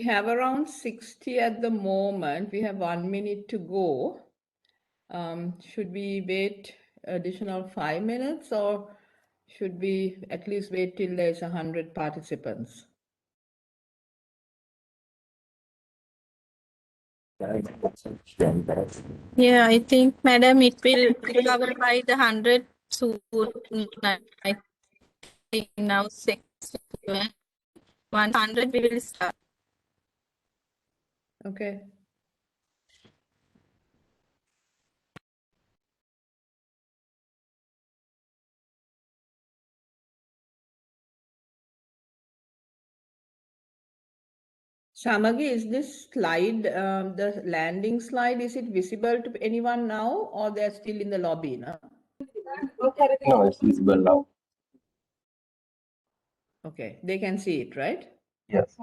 have around 60 at the moment. We have 1 minute to go. Should we wait additional 5 minutes, or should we at least wait till there's 100 participants? Yeah, I think, Madam, it will recover by the 100 soon. I think now 100 we will start. Okay. Shamagi, is this slide, the landing slide, is it visible to anyone now, or they're still in the lobby now? No, it's visible now. Okay, they can see it, right? Yes.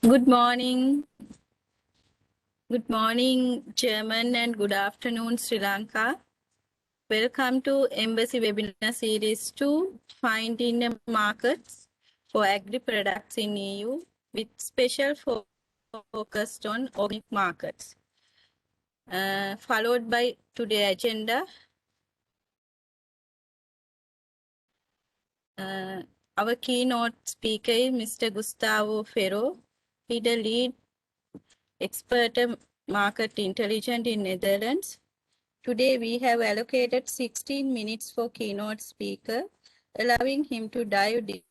Good morning. Good morning, German, and good afternoon, Sri Lanka. Welcome to Embassy Webinar Series 2, Finding Markets for Agri Products in EU, with special focus on organic markets. Followed by today's agenda. Our keynote speaker is Mr. Gustavo Ferro. He's the lead expert market intelligence in Netherlands. Today we have allocated 16 minutes for keynote speaker, allowing him to dive deep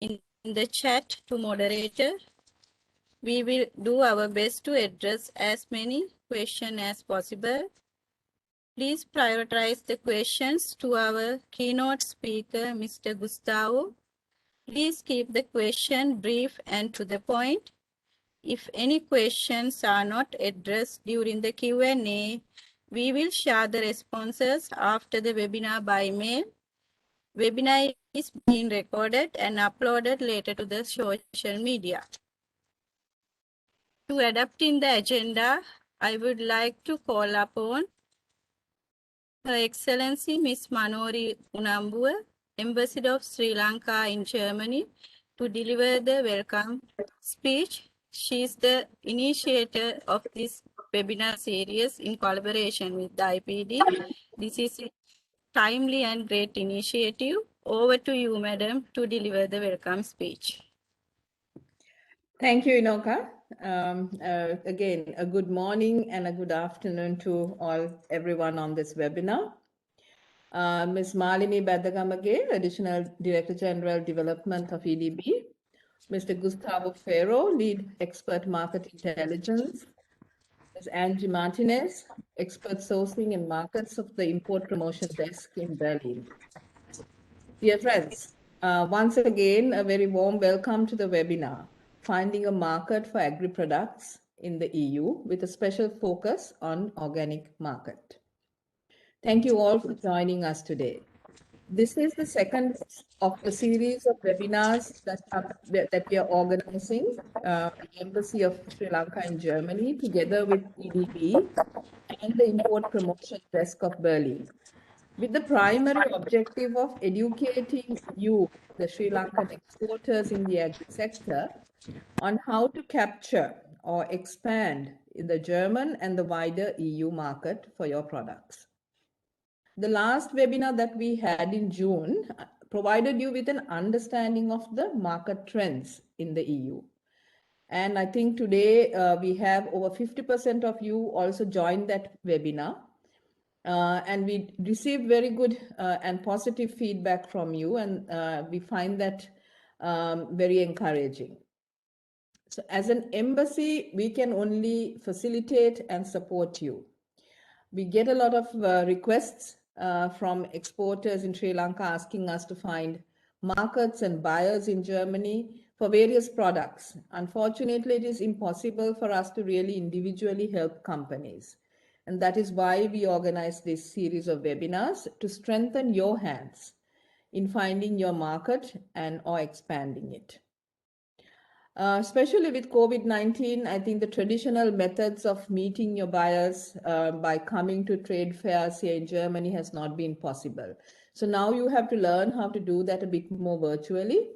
in the chat to moderator. We will do our best to address as many questions as possible. Please prioritize the questions to our keynote speaker, Mr. Gustavo. Please keep the question brief and to the point. If any questions are not addressed during the Q&A, We will share the responses after the webinar by mail. Webinar is being recorded and uploaded later to the social media. To adapt in the agenda, I would like to call upon Her Excellency Ms. Manori Unambua, Ambassador of Sri Lanka in Germany, to deliver the welcome speech. She is the initiator of this webinar series in collaboration with the IPD. This is a timely and great initiative. Over to you, Madam, to deliver the welcome speech. Thank you, Inoka. Again, a good morning and a good afternoon to everyone on this webinar. Ms. Malini Badagamage, Additional Director General Development of EDB. Mr. Gustavo Ferro, Lead Expert Market Intelligence. Ms. Angie Martinez, Expert Sourcing and Markets of the Import Promotion Desk in Berlin. Dear friends, once again, a very warm welcome to the webinar, Finding a Market for Agri Products in the EU, with a special focus on organic market. Thank you all for joining us today. This is the second of the series of webinars that we are organizing, the Embassy of Sri Lanka in Germany, together with EDB and the Import Promotion Desk of Berlin, with the primary objective of educating you, the Sri Lankan exporters in the agri sector, on how to capture or expand in the German and the wider EU market for your products. The last webinar that we had in June provided you with an understanding of the market trends in the EU. And I think today we have over 50% of you also joined that webinar. And we received very good and positive feedback from you, and we find that very encouraging. So as an embassy, we can only facilitate and support you. We get a lot of requests from exporters in Sri Lanka asking us to find markets and buyers in Germany for various products. Unfortunately, it is impossible for us to really individually help companies. And that is why we organize this series of webinars to strengthen your hands in finding your market and or expanding it. Especially with COVID-19, I think the traditional methods of meeting your buyers by coming to trade fairs here in Germany has not been possible. So now you have to learn how to do that a bit more virtually.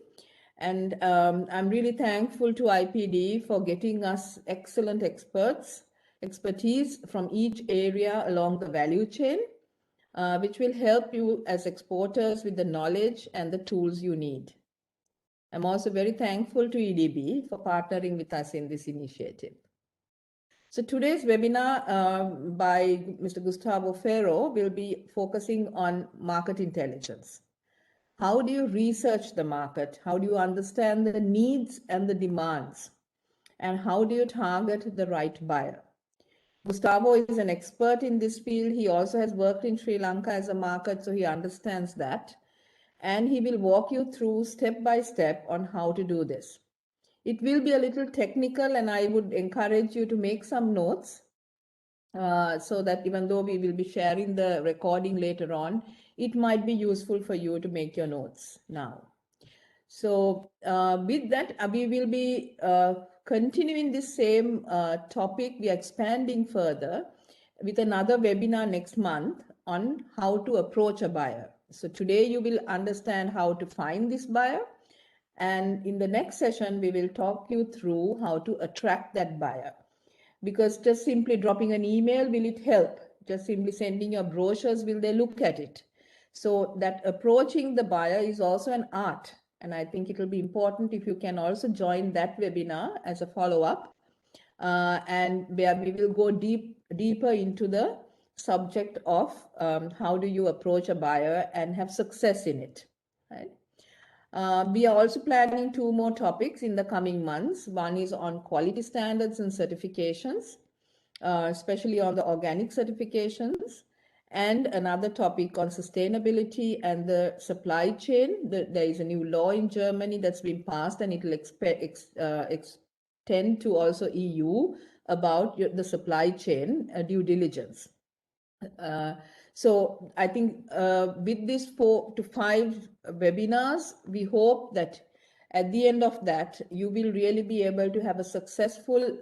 And I'm really thankful to IPD for getting us excellent expertise from each area along the value chain, which will help you as exporters with the knowledge and the tools you need. I'm also very thankful to EDB for partnering with us in this initiative. So today's webinar by Mr. Gustavo Ferro will be focusing on market intelligence. How do you research the market? How do you understand the needs and the demands? And how do you target the right buyer? Gustavo is an expert in this field. He also has worked in Sri Lanka as a market, so he understands that. And he will walk you through step by step on how to do this. It will be a little technical, and I would encourage you to make some notes so that even though we will be sharing the recording later on, it might be useful for you to make your notes now. So with that, we will be continuing this same topic. We are expanding further with another webinar next month on how to approach a buyer. So today you will understand how to find this buyer. And in the next session, we will talk you through how to attract that buyer. Because just simply dropping an email, will it help? Just simply sending your brochures, will they look at it? So that approaching the buyer is also an art. And I think it will be important if you can also join that webinar as a follow-up. And where we will go deeper into the subject of how do you approach a buyer and have success in it, right? We are also planning 2 more topics in the coming months. One is on quality standards and certifications, especially on the organic certifications, and another topic on sustainability and the supply chain. There is a new law in Germany that's been passed, and it will extend to also EU about the supply chain due diligence. So I think with these 4 to 5 webinars, we hope that at the end of that, you will really be able to have a successful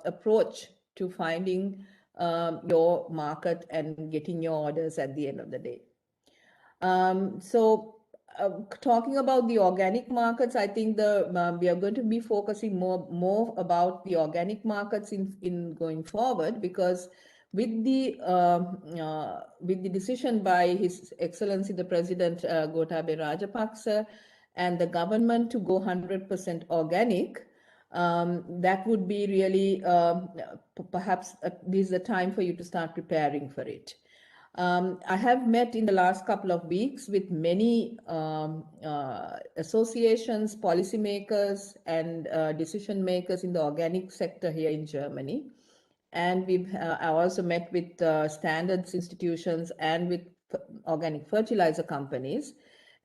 approach to finding your market and getting your orders at the end of the day. Talking about the organic markets, I think we are going to be focusing more about the organic markets in going forward, because with the decision by His Excellency the President Gotabaya Rajapaksa and the government to go 100% organic, that would be really perhaps this is the time for you to start preparing for it. I have met in the last couple of weeks with many associations, policymakers, and decision makers in the organic sector here in Germany. And I also met with standards institutions and with organic fertilizer companies.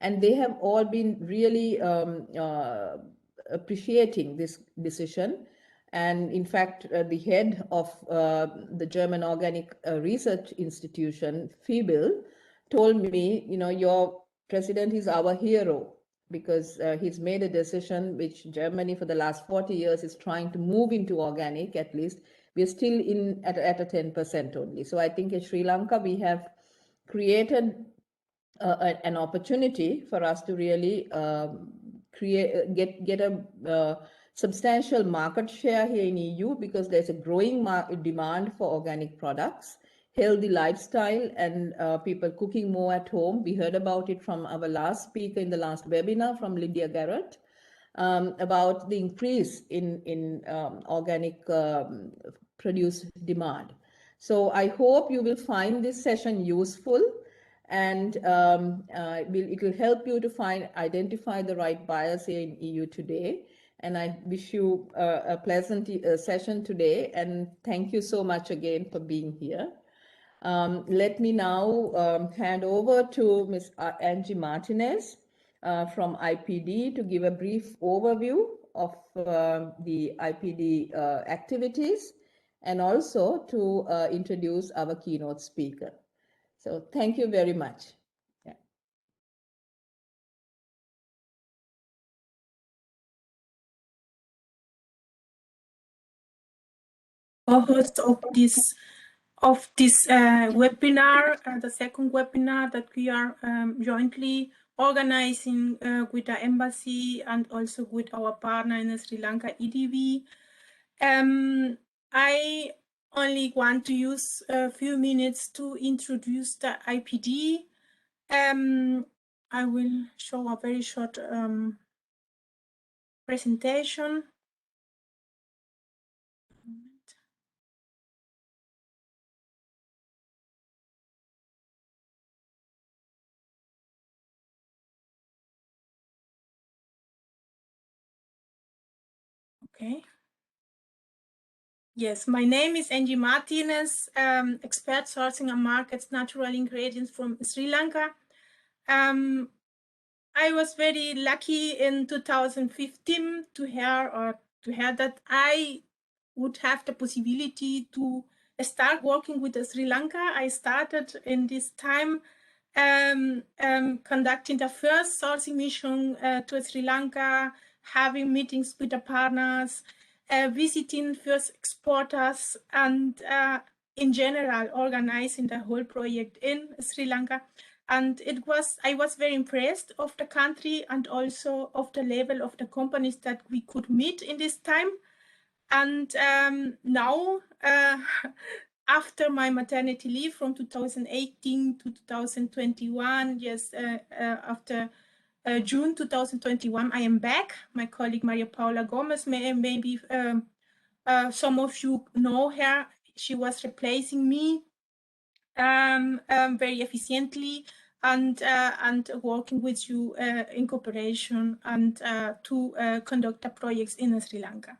And they have all been really appreciating this decision. And in fact, the head of the German Organic Research Institution, FIBIL, told me, your president is our hero, because he's made a decision which Germany for the last 40 years is trying to move into organic. At least we're still at a 10% only. So I think in Sri Lanka, we have created an opportunity for us to really get a substantial market share here in EU, because there's a growing demand for organic products, healthy lifestyle, and people cooking more at home. We heard about it from our last speaker in the last webinar from Lydia Garrett, about the increase in organic produce demand. So I hope you will find this session useful, and it will help you to identify the right buyers here in EU today. And I wish you a pleasant session today, and thank you so much again for being here. Let me now hand over to Ms. Angie Martinez from IPD to give a brief overview of the IPD activities, and also to introduce our keynote speaker. So thank you very much. Yeah. Co-host of this webinar, the second webinar that we are jointly organizing with the embassy and also with our partner in Sri Lanka, EDV. I only want to use a few minutes to introduce the IPD. I will show a very short presentation. Okay. Yes, my name is Angie Martinez, expert sourcing and markets natural ingredients from Sri Lanka. I was very lucky in 2015 to hear that I would have the possibility to start working with Sri Lanka. I started in this time conducting the first sourcing mission to Sri Lanka, having meetings with the partners, visiting first exporters, and in general organizing the whole project in Sri Lanka. And I was very impressed of the country and also of the level of the companies that we could meet in this time. And now, after my maternity leave from 2018 to 2021, yes, after June 2021, I am back. My colleague Maria Paula Gomez, maybe some of you know her. She was replacing me very efficiently and working with you in cooperation and to conduct the projects in Sri Lanka.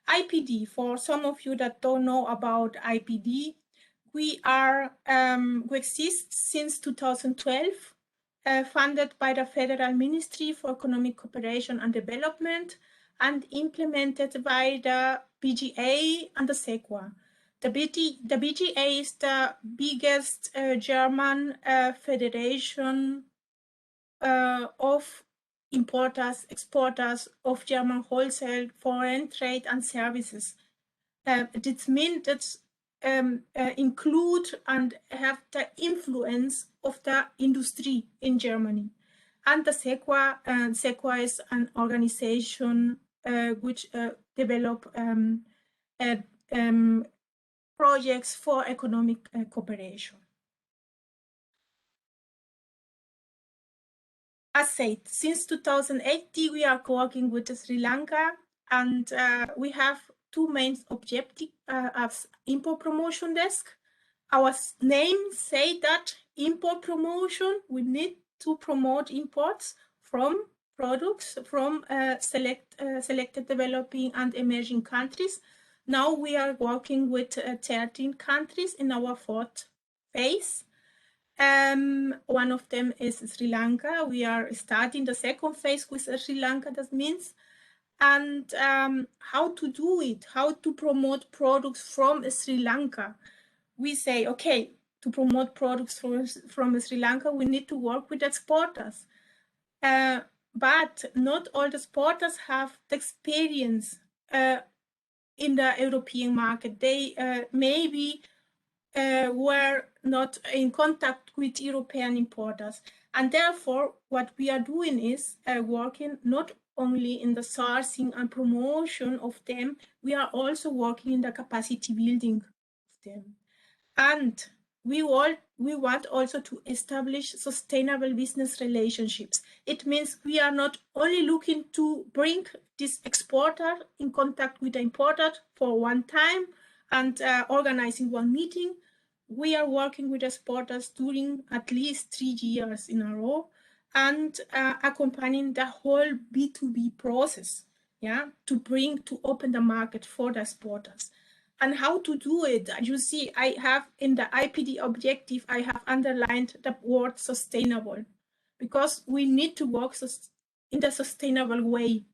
IPD, for some of you that don't know about IPD, we exist since 2012, funded by the Federal Ministry for Economic Cooperation and Development and implemented by the PGA and the SEQA. The BGA is the biggest German federation of importers, exporters of German wholesale, foreign trade and services. It means that include and have the influence of the industry in Germany. And the SEQA is an organization which develop projects for economic cooperation. As said, since 2018, we are working with Sri Lanka, and we have two main objectives as import promotion desk. Our name say that import promotion, we need to promote imports from products from selected developing and emerging countries. Now we are working with 13 countries in our fourth phase. One of them is Sri Lanka. We are starting the second phase with Sri Lanka, that means. And how to do it, how to promote products from Sri Lanka. We say, okay, to promote products from Sri Lanka, we need to work with exporters. But not all the exporters have the experience in the European market. They maybe were not in contact with European importers. And therefore, what we are doing is working not only in the sourcing and promotion of them, we are also working in the capacity building of them. And we want also to establish sustainable business relationships. It means we are not only looking to bring this exporter in contact with the importer for one time and organizing one meeting. We are working with exporters during at least 3 years in a row and accompanying the whole B2B process, yeah, to open the market for the exporters. And how to do it, you see, I have in the IPD objective, I have underlined the word sustainable, because we need to work in the sustainable way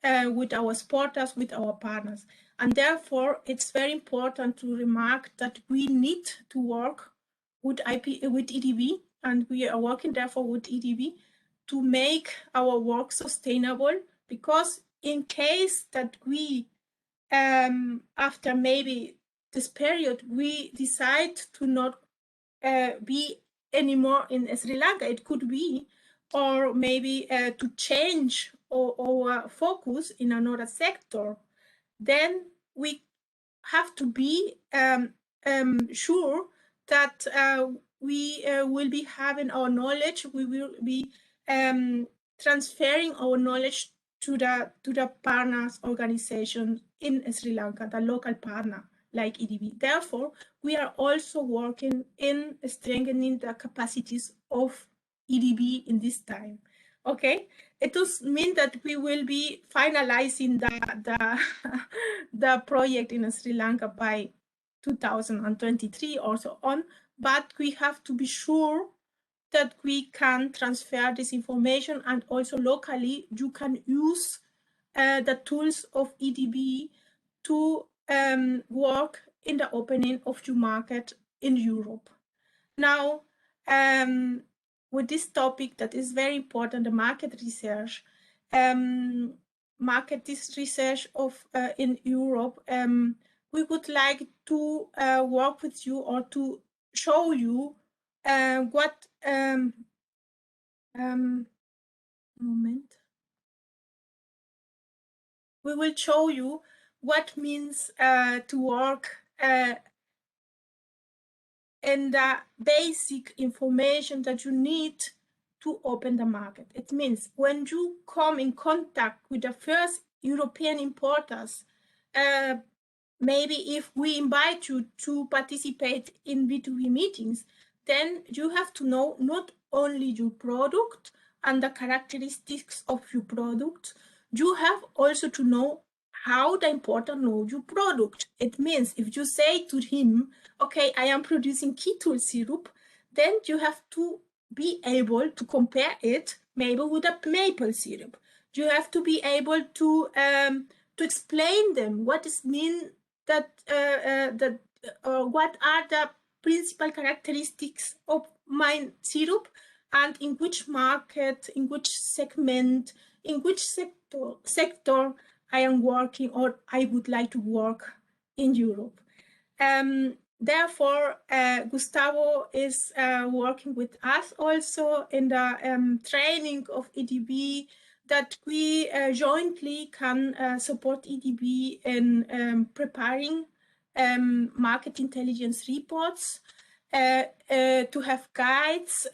with our exporters, with our partners. And therefore, it's very important to remark that we need to work with EDB, and we are working therefore with EDB to make our work sustainable, because in case that we after maybe this period, we decide to not be anymore in Sri Lanka, it could be, or maybe to change our focus in another sector, then we have to be sure that we will be having our knowledge, we will be transferring our knowledge to the partners organization in Sri Lanka, the local partner like EDB. Therefore, we are also working in strengthening the capacities of EDB in this time. Okay, it does mean that we will be finalizing the project in Sri Lanka by 2023 or so on, but we have to be sure that we can transfer this information, and also locally you can use the tools of EDB to work in the opening of your market in Europe. Now, with this topic that is very important, the market research, research of in Europe, we would like to work with you or to show you what moment. We will show you what means to work and the basic information that you need to open the market. It means when you come in contact with the first European importers, maybe if we invite you to participate in B2B meetings, then you have to know not only your product and the characteristics of your product, you have also to know how the importer knows your product. It means if you say to him, okay, I am producing kettle syrup, then you have to be able to compare it maybe with a maple syrup. You have to be able to explain them what it means that what are the principal characteristics of my syrup, and in which market, in which segment, in which sector I am working or I would like to work in Europe. Therefore, Gustavo is working with us also in the training of EDB, that we jointly can support EDB in preparing market intelligence reports, to have guides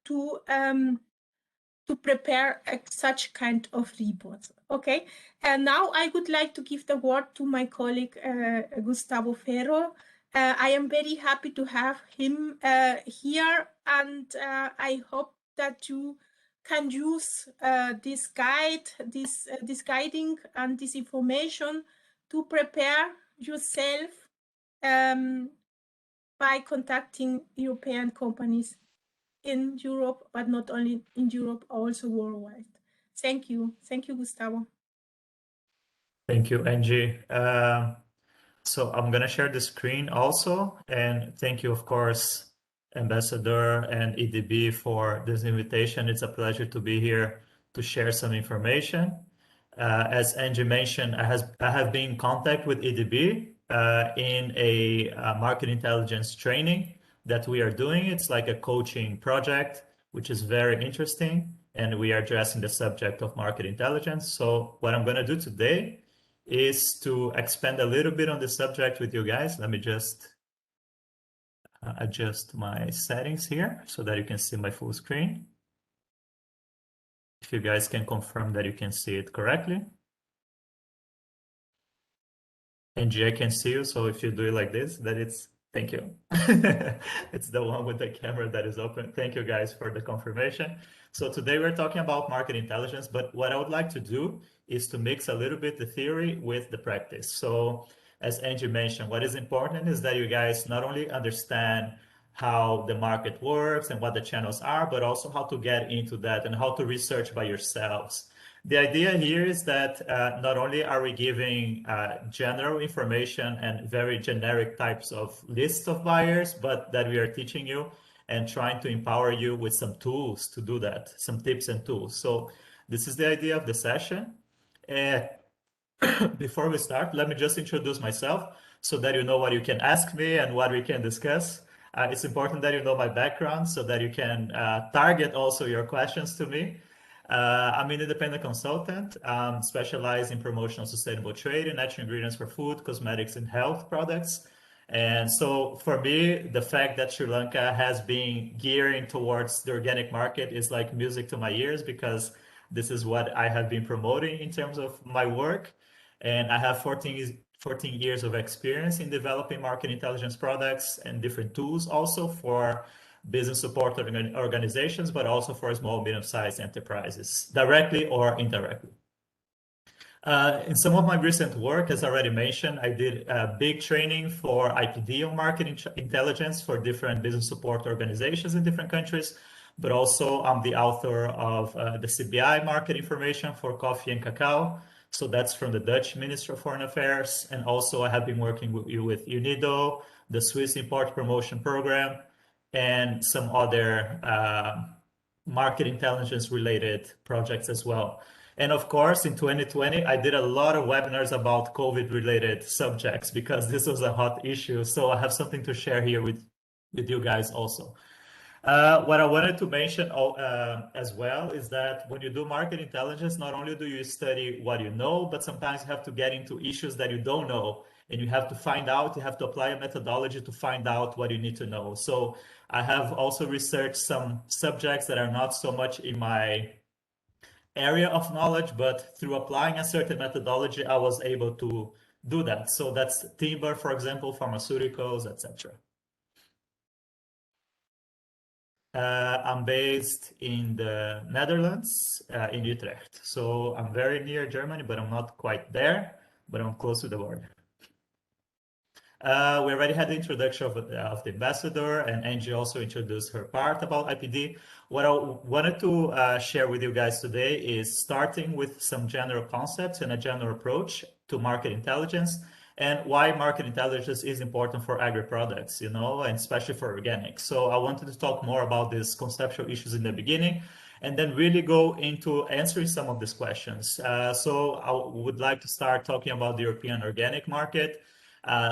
to prepare such kind of reports. Okay, and now I would like to give the word to my colleague Gustavo Ferro. I am very happy to have him here, and I hope that you can use this guide, this guiding and this information to prepare yourself by contacting European companies in Europe, but not only in Europe, also worldwide. Thank you. Thank you, Gustavo. Thank you, Angie. So I'm going to share the screen also. And thank you, of course, Ambassador and EDB for this invitation. It's a pleasure to be here to share some information. As Angie mentioned, I have been in contact with EDB in a market intelligence training that we are doing. It's like a coaching project, which is very interesting. And we are addressing the subject of market intelligence. So what I'm going to do today is to expand a little bit on the subject with you guys. Let me just adjust my settings here so that you can see my full screen. If you guys can confirm that you can see it correctly. Angie, I can see you, so if you do it like this, that it's, thank you. It's the one with the camera that is open. Thank you guys for the confirmation. So today we're talking about market intelligence, but what I would like to do is to mix a little bit the theory with the practice. So as Angie mentioned, what is important is that you guys not only understand how the market works and what the channels are, but also how to get into that and how to research by yourselves. The idea here is that not only are we giving general information and very generic types of lists of buyers, but that we are teaching you and trying to empower you with some tools to do that, some tips and tools. So this is the idea of the session. Before we start, let me just introduce myself so that you know what you can ask me and what we can discuss. It's important that you know my background so that you can target also your questions to me. I'm an independent consultant, specialized in promotional sustainable trade and natural ingredients for food, cosmetics, and health products. And so for me, the fact that Sri Lanka has been gearing towards the organic market is like music to my ears, because this is what I have been promoting in terms of my work. And I have 14 years of experience in developing market intelligence products and different tools also for business support organizations, but also for small, medium-sized enterprises, directly or indirectly. In some of my recent work, as already mentioned, I did a big training for IPD on market intelligence for different business support organizations in different countries, but also I'm the author of the CBI market information for coffee and cacao. So that's from the Dutch Ministry of Foreign Affairs. And also I have been working with UNIDO, the Swiss Import Promotion Program, and some other market intelligence related projects as well. And of course, in 2020, I did a lot of webinars about COVID related subjects because this was a hot issue. So I have something to share here with you guys also. What I wanted to mention as well is that when you do market intelligence, not only do you study what you know, but sometimes you have to get into issues that you don't know, and you have to find out, you have to apply a methodology to find out what you need to know. So I have also researched some subjects that are not so much in my area of knowledge, but through applying a certain methodology, I was able to do that. So that's timber, for example, pharmaceuticals, etc. I'm based in the Netherlands, in Utrecht. So I'm very near Germany, but I'm not quite there, but I'm close to the border. We already had the introduction of the ambassador, and Angie also introduced her part about IPD. What I wanted to share with you guys today is starting with some general concepts and a general approach to market intelligence, and why market intelligence is important for agri products, and especially for organic. So I wanted to talk more about these conceptual issues in the beginning, and then really go into answering some of these questions. So I would like to start talking about the European organic market,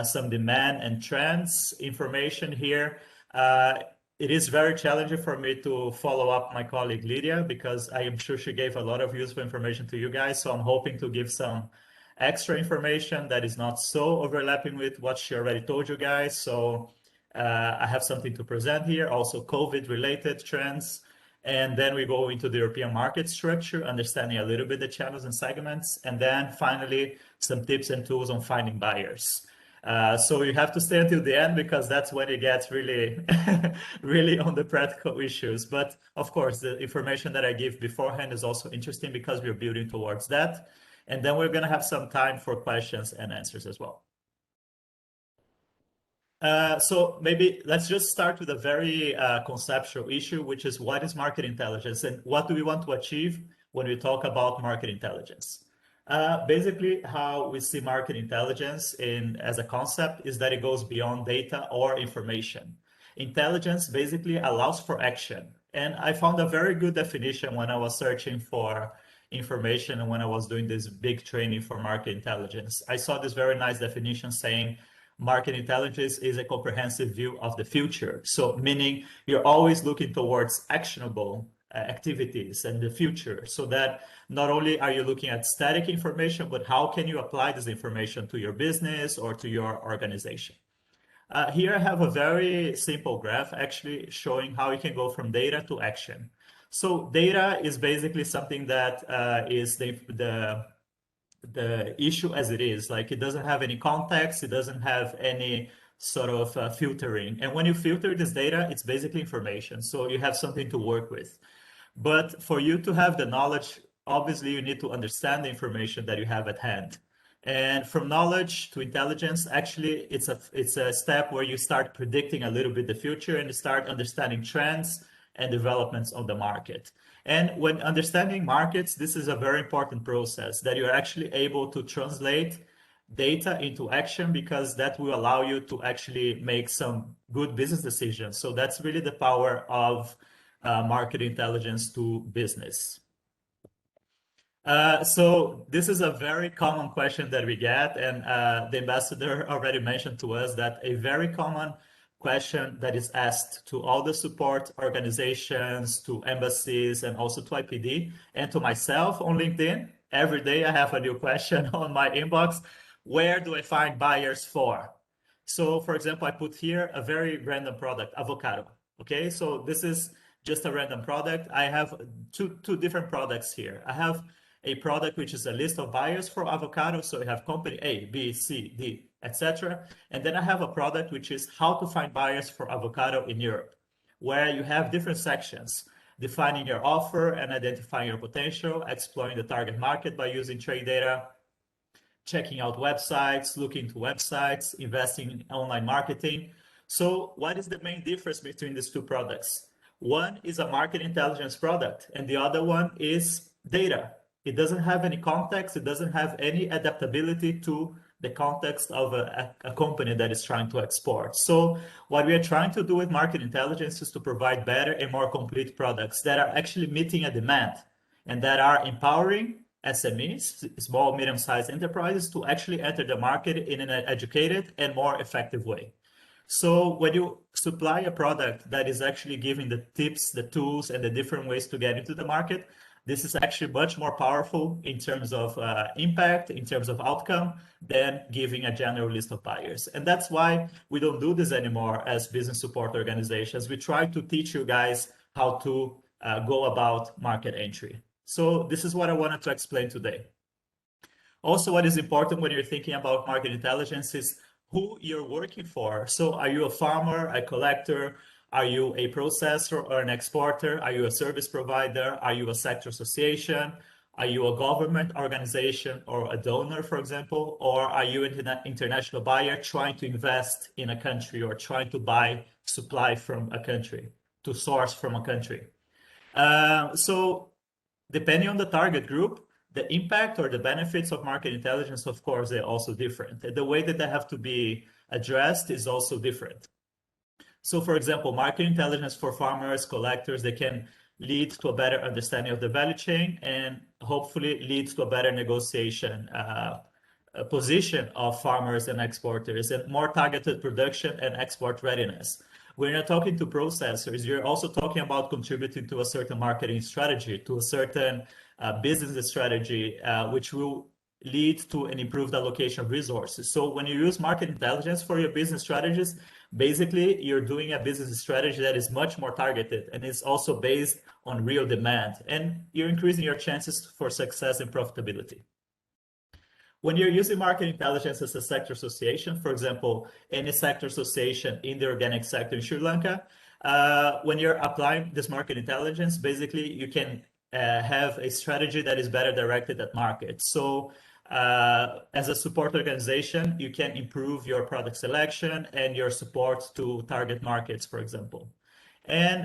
some demand and trends information here. It is very challenging for me to follow up my colleague Lydia, because I am sure she gave a lot of useful information to you guys. So I'm hoping to give some extra information that is not so overlapping with what she already told you guys. So I have something to present here, also COVID-related trends. And then we go into the European market structure, understanding a little bit the channels and segments. And then finally, some tips and tools on finding buyers. So you have to stay until the end, because that's when it gets really, really on the practical issues. But of course, the information that I give beforehand is also interesting, because we're building towards that. And then we're going to have some time for questions and answers as well. So maybe let's just start with a very conceptual issue, which is what is market intelligence and what do we want to achieve when we talk about market intelligence? Basically, how we see market intelligence as a concept is that it goes beyond data or information. Intelligence basically allows for action. And I found a very good definition when I was searching for information and when I was doing this big training for market intelligence. I saw this very nice definition saying, market intelligence is a comprehensive view of the future. So meaning you're always looking towards actionable activities and the future, so that not only are you looking at static information, but how can you apply this information to your business or to your organization. Here I have a very simple graph actually showing how you can go from data to action. So data is basically something that is the issue as it is. Like, it doesn't have any context, it doesn't have any sort of filtering. And when you filter this data, it's basically information. So you have something to work with. But for you to have the knowledge, obviously you need to understand the information that you have at hand. And from knowledge to intelligence, actually, it's a step where you start predicting a little bit the future and you start understanding trends and developments on the market. And when understanding markets, this is a very important process, that you're actually able to translate data into action, because that will allow you to actually make some good business decisions. So that's really the power of market intelligence to business. So this is a very common question that we get, and the ambassador already mentioned to us that a very common question that is asked to all the support organizations, to embassies, and also to IPD, and to myself on LinkedIn. Every day I have a new question on my inbox. Where do I find buyers for? So for example, I put here a very random product, avocado. Okay, so this is just a random product. I have two different products here. I have a product which is a list of buyers for avocado. So I have company A, B, C, D, etc. And then I have a product which is how to find buyers for avocado in Europe, where you have different sections, defining your offer and identifying your potential, exploring the target market by using trade data, checking out websites, looking to websites, investing in online marketing. So what is the main difference between these two products? One is a market intelligence product, and the other one is data. It doesn't have any context. It doesn't have any adaptability to the context of a company that is trying to export. So what we are trying to do with market intelligence is to provide better and more complete products that are actually meeting a demand and that are empowering SMEs, small, medium-sized enterprises, to actually enter the market in an educated and more effective way. So when you supply a product that is actually giving the tips, the tools, and the different ways to get into the market, this is actually much more powerful in terms of impact, in terms of outcome, than giving a general list of buyers. And that's why we don't do this anymore as business support organizations. We try to teach you guys how to go about market entry. So this is what I wanted to explain today. Also, what is important when you're thinking about market intelligence is who you're working for. So are you a farmer, a collector? Are you a processor or an exporter? Are you a service provider? Are you a sector association? Are you a government organization or a donor, for example? Or are you an international buyer trying to invest in a country or trying to buy supply from a country, to source from a country? So depending on the target group, the impact or the benefits of market intelligence, of course, they're also different. The way that they have to be addressed is also different. So for example, market intelligence for farmers, collectors, they can lead to a better understanding of the value chain and hopefully lead to a better negotiation position of farmers and exporters and more targeted production and export readiness. When you're talking to processors, you're also talking about contributing to a certain marketing strategy, to a certain business strategy, which will lead to an improved allocation of resources. So when you use market intelligence for your business strategies, basically you're doing a business strategy that is much more targeted and it's also based on real demand, and you're increasing your chances for success and profitability. When you're using market intelligence as a sector association, for example, any sector association in the organic sector in Sri Lanka, when you're applying this market intelligence, basically you can have a strategy that is better directed at markets. So as a support organization, you can improve your product selection and your support to target markets, for example. And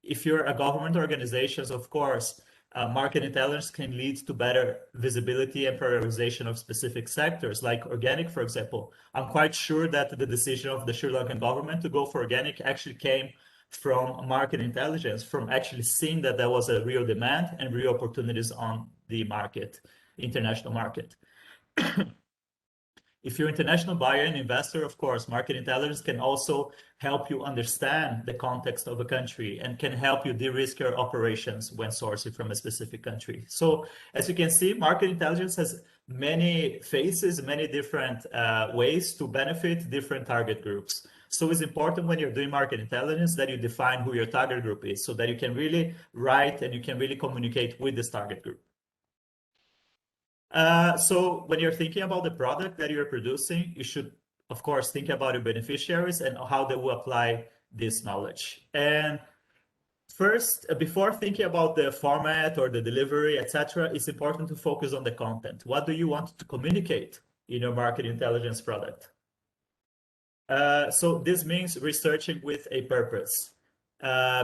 if you're a government organization, of course, market intelligence can lead to better visibility and prioritization of specific sectors, like organic, for example. I'm quite sure that the decision of the Sri Lankan government to go for organic actually came from market intelligence, from actually seeing that there was a real demand and real opportunities on the market, international market. If you're an international buyer and investor, of course, market intelligence can also help you understand the context of a country and can help you de-risk your operations when sourcing from a specific country. So as you can see, market intelligence has many faces, many different ways to benefit different target groups. So it's important when you're doing market intelligence that you define who your target group is so that you can really write and you can really communicate with this target group. So when you're thinking about the product that you're producing, you should, of course, think about your beneficiaries and how they will apply this knowledge. And first, before thinking about the format or the delivery, etc., it's important to focus on the content. What do you want to communicate in your market intelligence product? So this means researching with a purpose.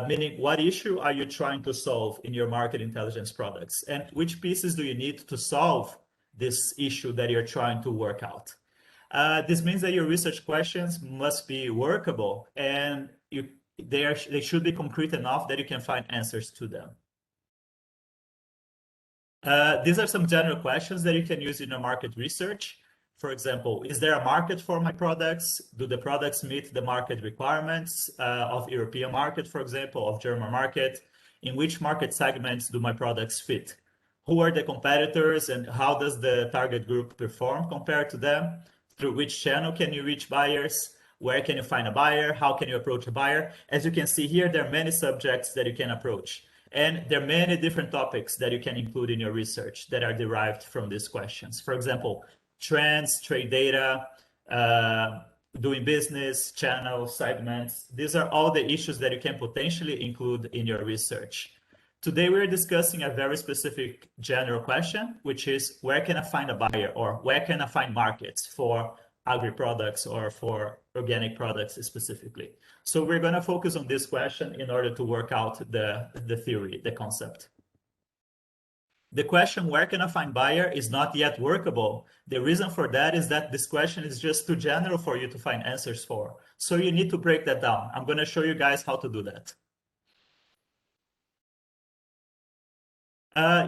Meaning what issue are you trying to solve in your market intelligence products, and which pieces do you need to solve this issue that you're trying to work out. This means that your research questions must be workable and they should be concrete enough that you can find answers to them. These are some general questions that you can use in your market research. For example, is there a market for my products? Do the products meet the market requirements of European market, for example, of German market? In which market segments do my products fit? Who are the competitors and how does the target group perform compared to them? Through which channel can you reach buyers? Where can you find a buyer? How can you approach a buyer? As you can see here, there are many subjects that you can approach. And there are many different topics that you can include in your research that are derived from these questions. For example, trends, trade data, doing business, channels, segments. These are all the issues that you can potentially include in your research. Today, we're discussing a very specific general question, which is where can I find a buyer, or where can I find markets for agri products or for organic products specifically. So we're going to focus on this question in order to work out the theory, the concept. The question, where can I find buyer, is not yet workable. The reason for that is that this question is just too general for you to find answers for. So you need to break that down. I'm going to show you guys how to do that.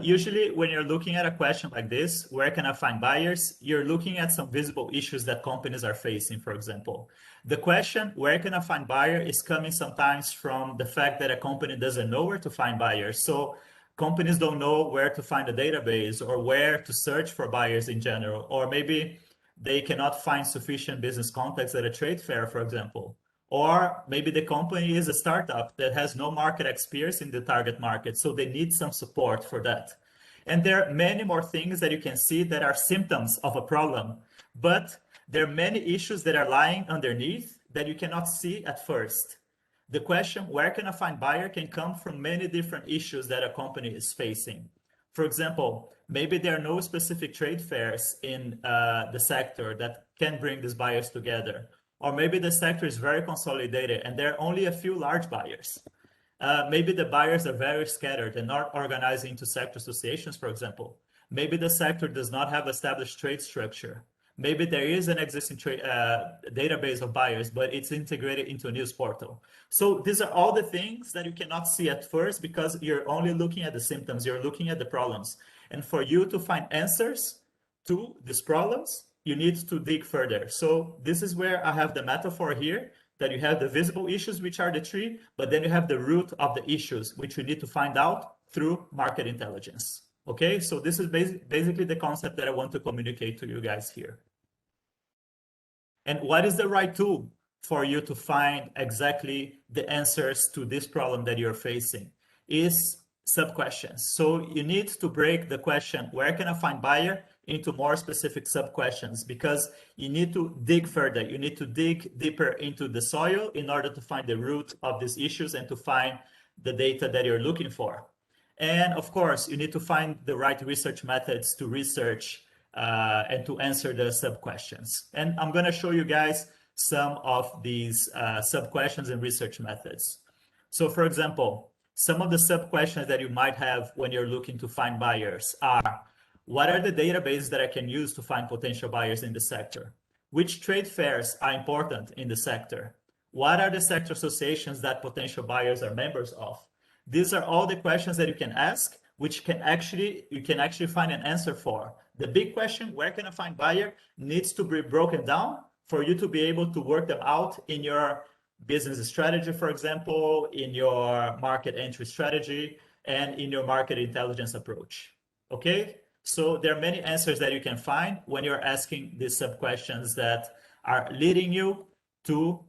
Usually when you're looking at a question like this, where can I find buyers? You're looking at some visible issues that companies are facing, for example. The question, where can I find buyer, is coming sometimes from the fact that a company doesn't know where to find buyers. So companies don't know where to find a database or where to search for buyers in general, or maybe they cannot find sufficient business contacts at a trade fair, for example. Or maybe the company is a startup that has no market experience in the target market, so they need some support for that. And there are many more things that you can see that are symptoms of a problem, but there are many issues that are lying underneath that you cannot see at first. The question, where can I find buyer, can come from many different issues that a company is facing. For example, maybe there are no specific trade fairs in the sector that can bring these buyers together. Or maybe the sector is very consolidated and there are only a few large buyers. Maybe the buyers are very scattered and not organized into sector associations, for example. Maybe the sector does not have established trade structure. Maybe there is an existing database of buyers, but it's integrated into a news portal. So these are all the things that you cannot see at first because you're only looking at the symptoms, you're looking at the problems. And for you to find answers to these problems, you need to dig further. So this is where I have the metaphor here, that you have the visible issues, which are the tree, but then you have the root of the issues, which you need to find out through market intelligence. Okay, so this is basically the concept that I want to communicate to you guys here. And what is the right tool for you to find exactly the answers to this problem that you're facing? Is sub-questions. So you need to break the question, where can I find buyer, into more specific sub-questions, because you need to dig further. You need to dig deeper into the soil in order to find the root of these issues and to find the data that you're looking for. And of course, you need to find the right research methods to research and to answer the sub-questions. And I'm going to show you guys some of these sub-questions and research methods. So for example, some of the sub-questions that you might have when you're looking to find buyers are, what are the databases that I can use to find potential buyers in the sector? Which trade fairs are important in the sector? What are the sector associations that potential buyers are members of? These are all the questions that you can ask, which you can actually find an answer for. The big question, where can I find buyer, needs to be broken down for you to be able to work them out in your business strategy, for example, in your market entry strategy, and in your market intelligence approach. Okay, so there are many answers that you can find when you're asking these sub-questions that are leading you to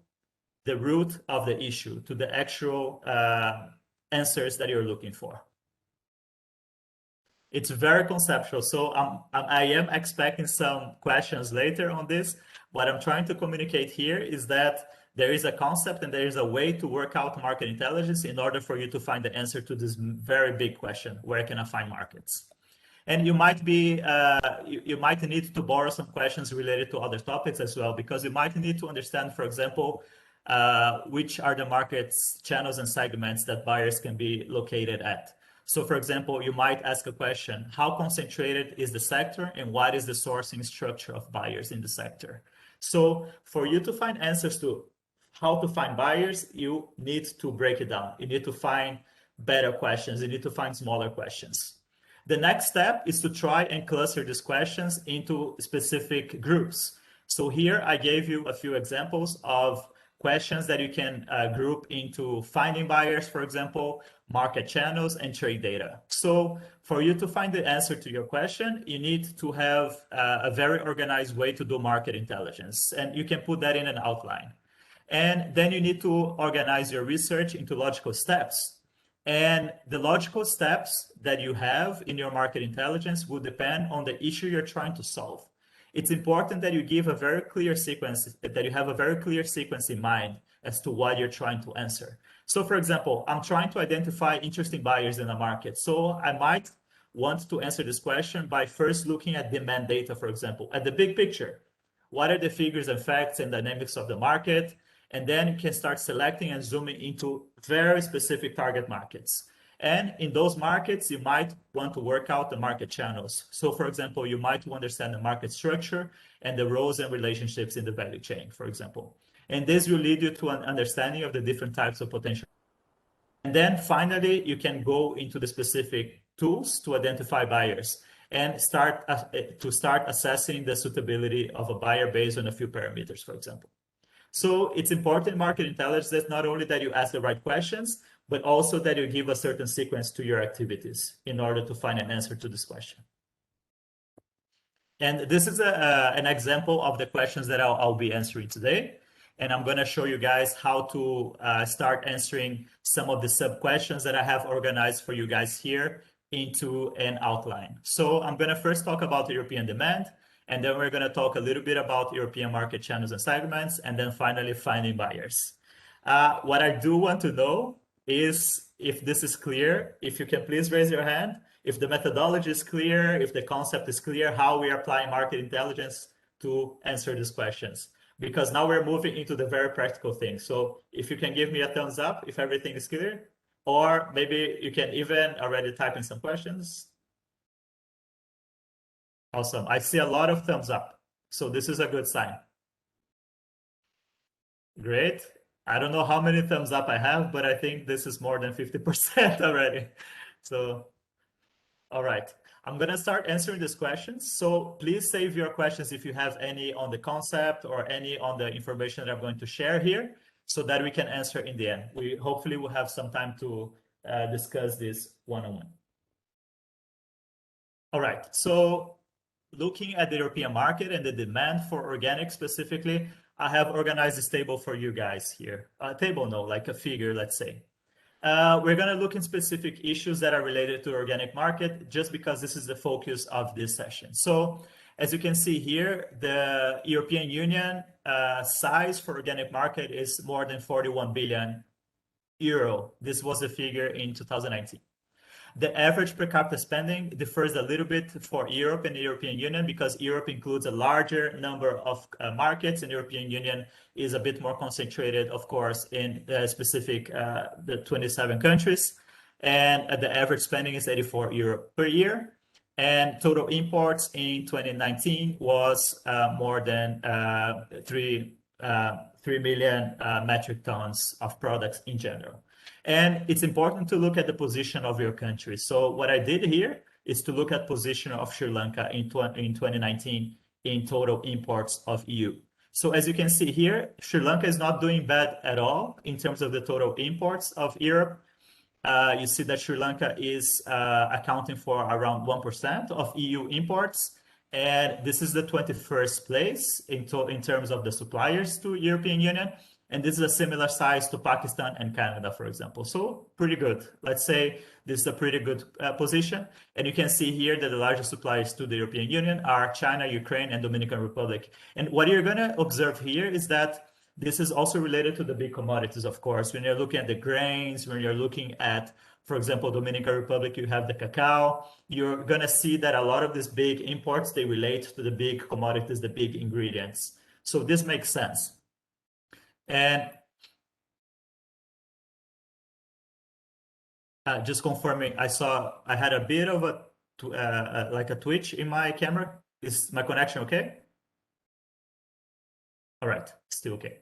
the root of the issue, to the actual answers that you're looking for. It's very conceptual, so I am expecting some questions later on this. What I'm trying to communicate here is that there is a concept and there is a way to work out market intelligence in order for you to find the answer to this very big question, where can I find markets? And you might be, you might need to borrow some questions related to other topics as well, because you might need to understand, for example, which are the markets, channels, and segments that buyers can be located at. So for example, you might ask a question, how concentrated is the sector and what is the sourcing structure of buyers in the sector? So for you to find answers to how to find buyers, you need to break it down. You need to find better questions. You need to find smaller questions. The next step is to try and cluster these questions into specific groups. So here I gave you a few examples of questions that you can group into finding buyers, for example, market channels, and trade data. So for you to find the answer to your question, you need to have a very organized way to do market intelligence, and you can put that in an outline. And then you need to organize your research into logical steps. And the logical steps that you have in your market intelligence will depend on the issue you're trying to solve. It's important that you give a very clear sequence, that you have a very clear sequence in mind as to what you're trying to answer. So for example, I'm trying to identify interesting buyers in the market. So I might want to answer this question by first looking at demand data, for example, at the big picture. What are the figures and facts and dynamics of the market? And then you can start selecting and zooming into very specific target markets. And in those markets, you might want to work out the market channels. So for example, you might understand the market structure and the roles and relationships in the value chain, for example. And this will lead you to an understanding of the different types of potential. And then finally, you can go into the specific tools to identify buyers and start assessing the suitability of a buyer based on a few parameters, for example. So it's important in market intelligence that not only that you ask the right questions, but also that you give a certain sequence to your activities in order to find an answer to this question. And this is an example of the questions that I'll be answering today. And I'm going to show you guys how to start answering some of the sub-questions that I have organized for you guys here into an outline. So I'm going to first talk about the European demand, and then we're going to talk a little bit about European market channels and segments, and then finally finding buyers. What I do want to know is if this is clear, if you can please raise your hand, if the methodology is clear, if the concept is clear, how we are applying market intelligence to answer these questions. Because now we're moving into the very practical thing. So if you can give me a thumbs up, if everything is clear, or maybe you can even already type in some questions. Awesome. I see a lot of thumbs up. So this is a good sign. Great. I don't know how many thumbs up I have, but I think this is more than 50% already. So, all right. I'm going to start answering these questions. So please save your questions if you have any on the concept or any on the information that I'm going to share here so that we can answer in the end. We hopefully will have some time to discuss this one-on-one. All right. So looking at the European market and the demand for organic specifically, I have organized this table for you guys here. A table, no, like a figure, let's say. We're going to look in specific issues that are related to organic market, just because this is the focus of this session. So as you can see here, the European Union size for organic market is more than 41 billion euro. This was the figure in 2019. The average per capita spending differs a little bit for Europe and the European Union because Europe includes a larger number of markets, and the European Union is a bit more concentrated, of course, in specific the 27 countries. And the average spending is 84 euro per year. And total imports in 2019 was more than 3 million metric tons of products in general. And it's important to look at the position of your country. So what I did here is to look at position of Sri Lanka in 2019 in total imports of EU. So as you can see here, Sri Lanka is not doing bad at all in terms of the total imports of Europe. You see that Sri Lanka is accounting for around 1% of EU imports. And this is the 21st place in terms of the suppliers to European Union. And this is a similar size to Pakistan and Canada, for example. So pretty good. Let's say this is a pretty good position. And you can see here that the largest suppliers to the European Union are China, Ukraine, and Dominican Republic. And what you're going to observe here is that this is also related to the big commodities, of course. When you're looking at the grains, when you're looking at, for example, Dominican Republic, you have the cacao. You're going to see that a lot of these big imports, they relate to the big commodities, the big ingredients. So this makes sense. And just confirming, I had a bit of like a twitch in my camera. Is my connection okay? All right, still okay.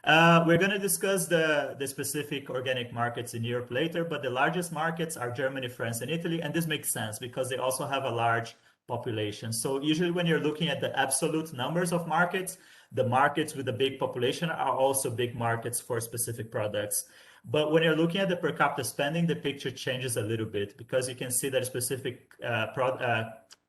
We're going to discuss the specific organic markets in Europe later, but the largest markets are Germany, France, and Italy. And this makes sense because they also have a large population. So usually when you're looking at the absolute numbers of markets, the markets with a big population are also big markets for specific products. But when you're looking at the per capita spending, the picture changes a little bit because you can see that specific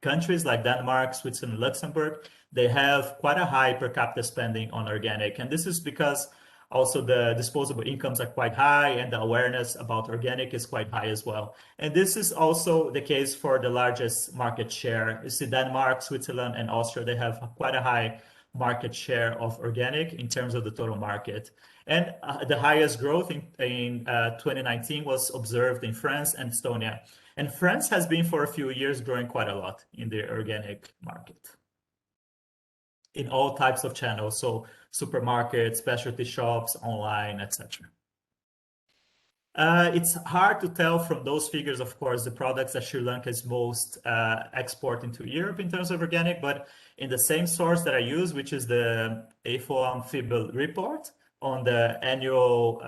countries like Denmark, Switzerland, Luxembourg, they have quite a high per capita spending on organic. And this is because also the disposable incomes are quite high and the awareness about organic is quite high as well. And this is also the case for the largest market share. You see Denmark, Switzerland, and Austria, they have quite a high market share of organic in terms of the total market. And the highest growth in 2019 was observed in France and Estonia. And France has been for a few years growing quite a lot in the organic market in all types of channels. So supermarkets, specialty shops, online, etc. It's hard to tell from those figures, of course, the products that Sri Lanka is most exporting to Europe in terms of organic, but in the same source that I use, which is the AFO-Amphibel report on the annual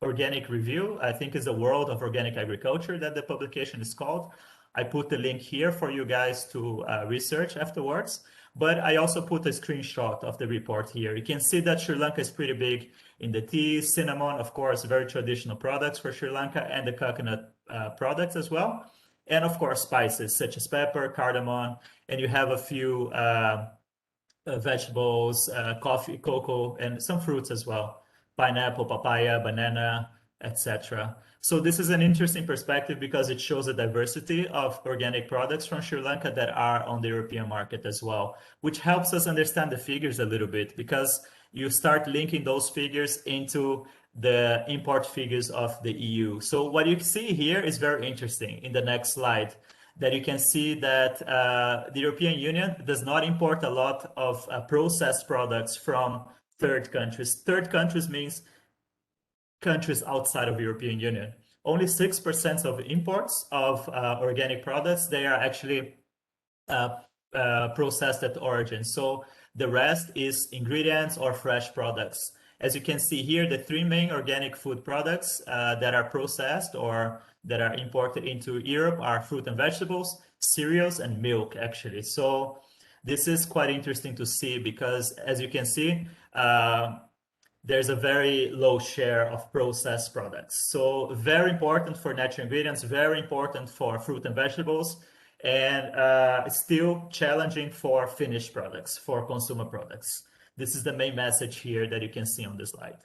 organic review, I think is the World of Organic Agriculture that the publication is called. I put the link here for you guys to research afterwards. But I also put a screenshot of the report here. You can see that Sri Lanka is pretty big in the tea, cinnamon, of course, very traditional products for Sri Lanka, and the coconut products as well. And of course, spices such as pepper, cardamom, and you have a few vegetables, coffee, cocoa, and some fruits as well. Pineapple, papaya, banana, etc. So this is an interesting perspective because it shows the diversity of organic products from Sri Lanka that are on the European market as well, which helps us understand the figures a little bit because you start linking those figures into the import figures of the EU. So what you see here is very interesting in the next slide, that you can see that the European Union does not import a lot of processed products from third countries. Third countries means countries outside of the European Union. only 6% of imports of organic products, they are actually processed at origin. So the rest is ingredients or fresh products. As you can see here, the three main organic food products that are processed or that are imported into Europe are fruit and vegetables, cereals, and milk, actually. So this is quite interesting to see because, as you can see, there's a very low share of processed products. So very important for natural ingredients, very important for fruit and vegetables, and still challenging for finished products, for consumer products. This is the main message here that you can see on the slide.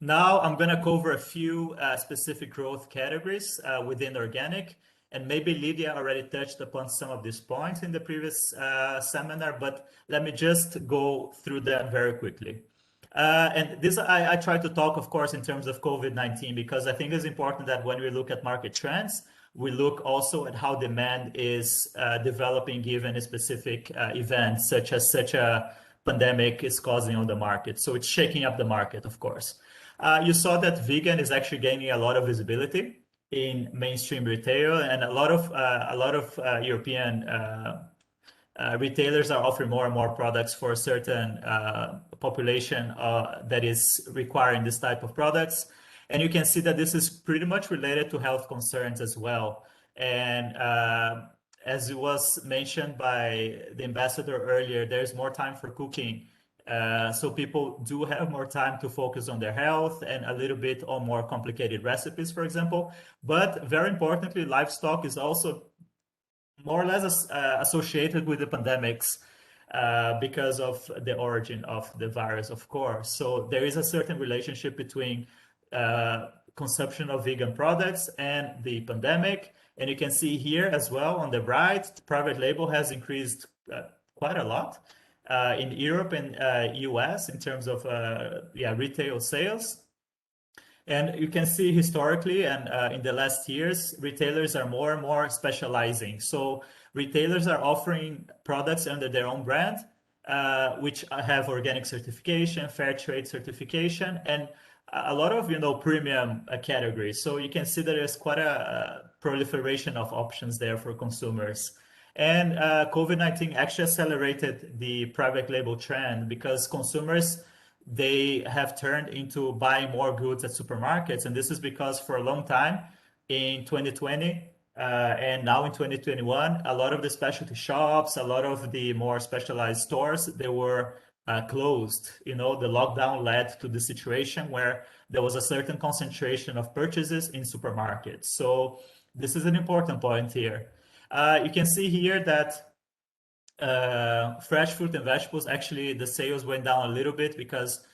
Now I'm going to cover a few specific growth categories within organic, and maybe Lydia already touched upon some of these points in the previous seminar, but let me just go through them very quickly. And this I try to talk, of course, in terms of COVID-19, because I think it's important that when we look at market trends, we look also at how demand is developing given a specific event, such a pandemic is causing on the market. So it's shaking up the market, of course. You saw that vegan is actually gaining a lot of visibility in mainstream retail, and a lot of European retailers are offering more and more products for a certain population that is requiring this type of products. And you can see that this is pretty much related to health concerns as well. And as it was mentioned by the ambassador earlier, there's more time for cooking. So people do have more time to focus on their health and a little bit on more complicated recipes, for example. But very importantly, livestock is also more or less associated with the pandemics because of the origin of the virus, of course. So there is a certain relationship between consumption of vegan products and the pandemic. And you can see here as well on the right, private label has increased quite a lot in Europe and US in terms of retail sales. And you can see historically and in the last years, retailers are more and more specializing. So retailers are offering products under their own brand, which have organic certification, fair trade certification, and a lot of, premium categories. So you can see that there's quite a proliferation of options there for consumers. And COVID-19 actually accelerated the private label trend because consumers, they have turned into buying more goods at supermarkets. And this is because for a long time in 2020 and now in 2021, a lot of the specialty shops, a lot of the more specialized stores, they were closed. The lockdown led to the situation where there was a certain concentration of purchases in supermarkets. So this is an important point here. You can see here that fresh fruit and vegetables, actually the sales went down a little bit because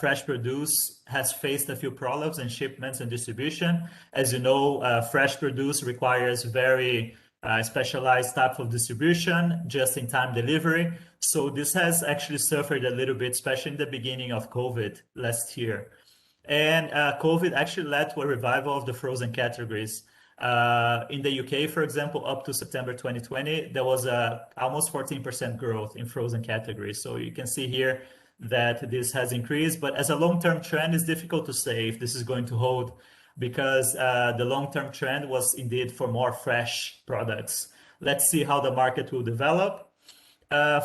fresh produce has faced a few problems in shipments and distribution. As you know, fresh produce requires very specialized type of distribution, just-in-time delivery. So this has actually suffered a little bit, especially in the beginning of COVID last year. And COVID actually led to a revival of the frozen categories. In the UK, for example, up to September 2020, there was almost 14% growth in frozen categories. So you can see here that this has increased, but as a long-term trend, it's difficult to say if this is going to hold because the long-term trend was indeed for more fresh products. Let's see how the market will develop.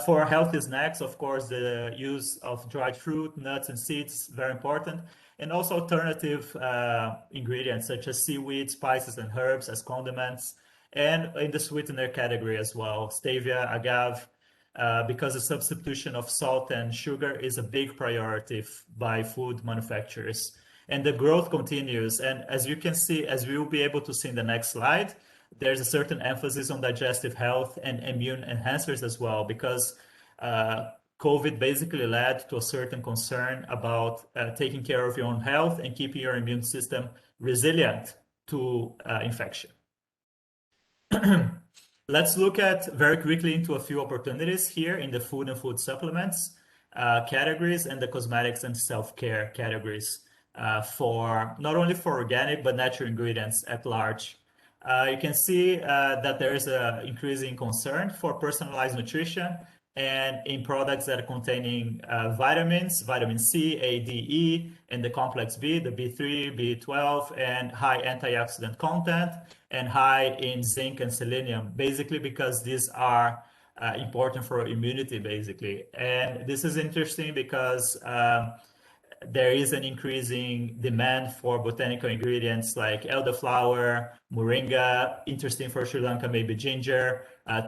For healthy snacks, of course, the use of dried fruit, nuts, and seeds, very important. And also alternative ingredients such as seaweed, spices, and herbs as condiments. And in the sweetener category as well, stevia, agave, because the substitution of salt and sugar is a big priority by food manufacturers. And the growth continues. And as you can see, as we will be able to see in the next slide, there's a certain emphasis on digestive health and immune enhancers as well, because COVID basically led to a certain concern about taking care of your own health and keeping your immune system resilient to infection. Let's look at very quickly into a few opportunities here in the food and food supplements categories and the cosmetics and self-care categories for not only for organic, but natural ingredients at large. You can see that there is an increasing concern for personalized nutrition and in products that are containing vitamins, vitamin C, A, D, E, and the complex B, the B3, B12, and high antioxidant content, and high in zinc and selenium, basically because these are important for immunity, basically. And this is interesting because there is an increasing demand for botanical ingredients like elderflower, moringa, interesting for Sri Lanka, maybe ginger,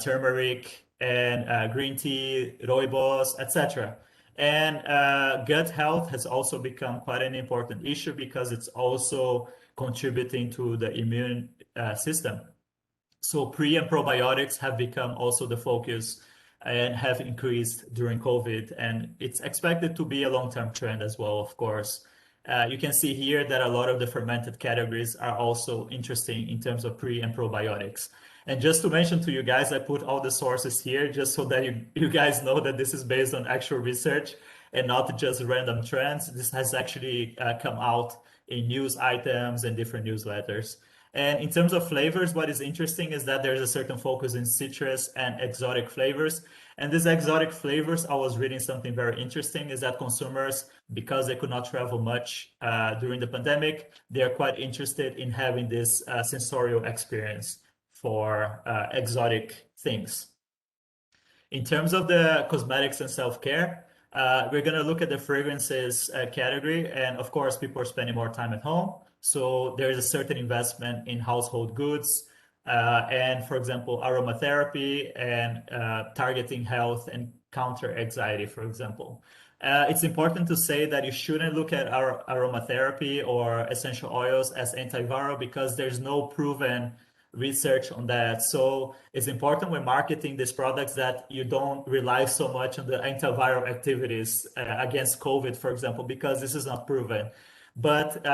turmeric, and green tea, rooibos, etc. And gut health has also become quite an important issue because it's also contributing to the immune system. So pre and probiotics have become also the focus and have increased during COVID, and it's expected to be a long-term trend as well, of course. You can see here that a lot of the fermented categories are also interesting in terms of pre and probiotics. And just to mention to you guys, I put all the sources here just so that you guys know that this is based on actual research and not just random trends. This has actually come out in news items and different newsletters. And in terms of flavors, what is interesting is that there's a certain focus in citrus and exotic flavors. And these exotic flavors, I was reading something very interesting, is that consumers, because they could not travel much during the pandemic, they're quite interested in having this sensorial experience for exotic things. In terms of the cosmetics and self-care, we're going to look at the fragrances category. And of course, people are spending more time at home. So there is a certain investment in household goods and, for example, aromatherapy and targeting health and counter anxiety, for example. It's important to say that you shouldn't look at our aromatherapy or essential oils as antiviral because there's no proven research on that. So it's important when marketing these products that you don't rely so much on the antiviral activities against COVID, for example, because this is not proven. But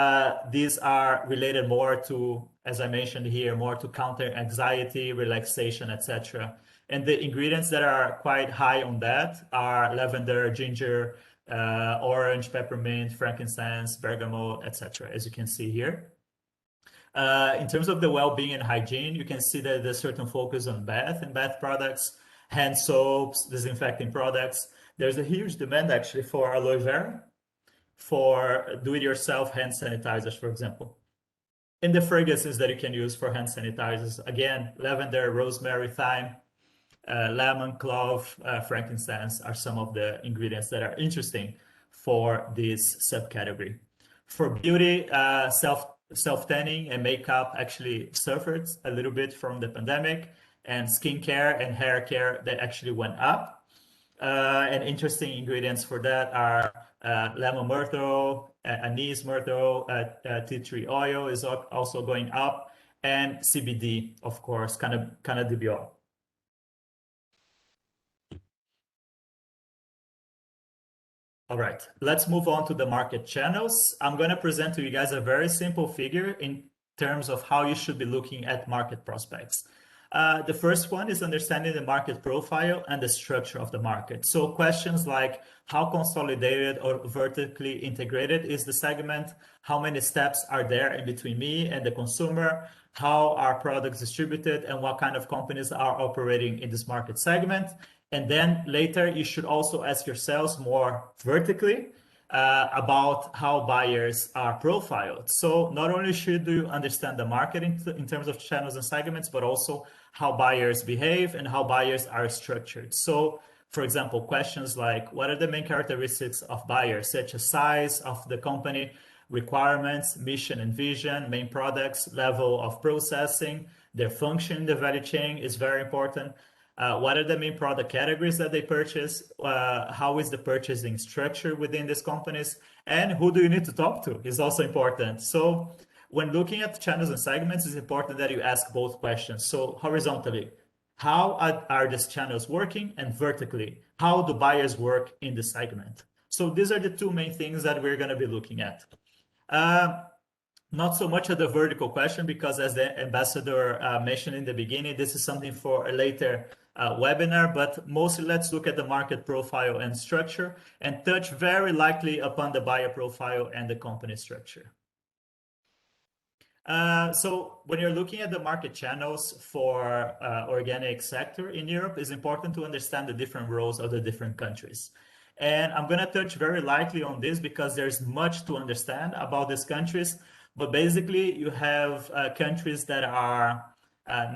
these are related more to, as I mentioned here, more to counter anxiety, relaxation, etc. And the ingredients that are quite high on that are lavender, ginger, orange, peppermint, frankincense, bergamot, etc., as you can see here. In terms of the well-being and hygiene, you can see that there's certain focus on bath and bath products, hand soaps, disinfecting products. There's a huge demand actually for aloe vera, for do-it-yourself hand sanitizers, for example. And the fragrances that you can use for hand sanitizers, again, lavender, rosemary, thyme, lemon, clove, frankincense are some of the ingredients that are interesting for this subcategory. For beauty, self-tanning and makeup actually suffered a little bit from the pandemic, and skincare and hair care that actually went up. And interesting ingredients for that are lemon myrtle, anise myrtle, tea tree oil is also going up, and CBD, of course, cannabidiol. All right, let's move on to the market channels. I'm going to present to you guys a very simple figure in terms of how you should be looking at market prospects. The first one is understanding the market profile and the structure of the market. So questions like how consolidated or vertically integrated is the segment? How many steps are there in between me and the consumer? How are products distributed and what kind of companies are operating in this market segment? And then later, you should also ask yourselves more vertically about how buyers are profiled. So not only should you understand the market in terms of channels and segments, but also how buyers behave and how buyers are structured. So, for example, questions like what are the main characteristics of buyers, such as size of the company, requirements, mission and vision, main products, level of processing, their function in the value chain is very important. What are the main product categories that they purchase? How is the purchasing structure within these companies? And who do you need to talk to is also important. So when looking at channels and segments, it's important that you ask both questions. So horizontally, how are these channels working? And vertically, how do buyers work in the segment? So these are the two main things that we're going to be looking at. Not so much of the vertical question, because as the ambassador mentioned in the beginning, this is something for a later webinar, but mostly let's look at the market profile and structure and touch very lightly upon the buyer profile and the company structure. So when you're looking at the market channels for organic sector in Europe, it's important to understand the different roles of the different countries. And I'm going to touch very lightly on this because there's much to understand about these countries. But basically, you have countries that are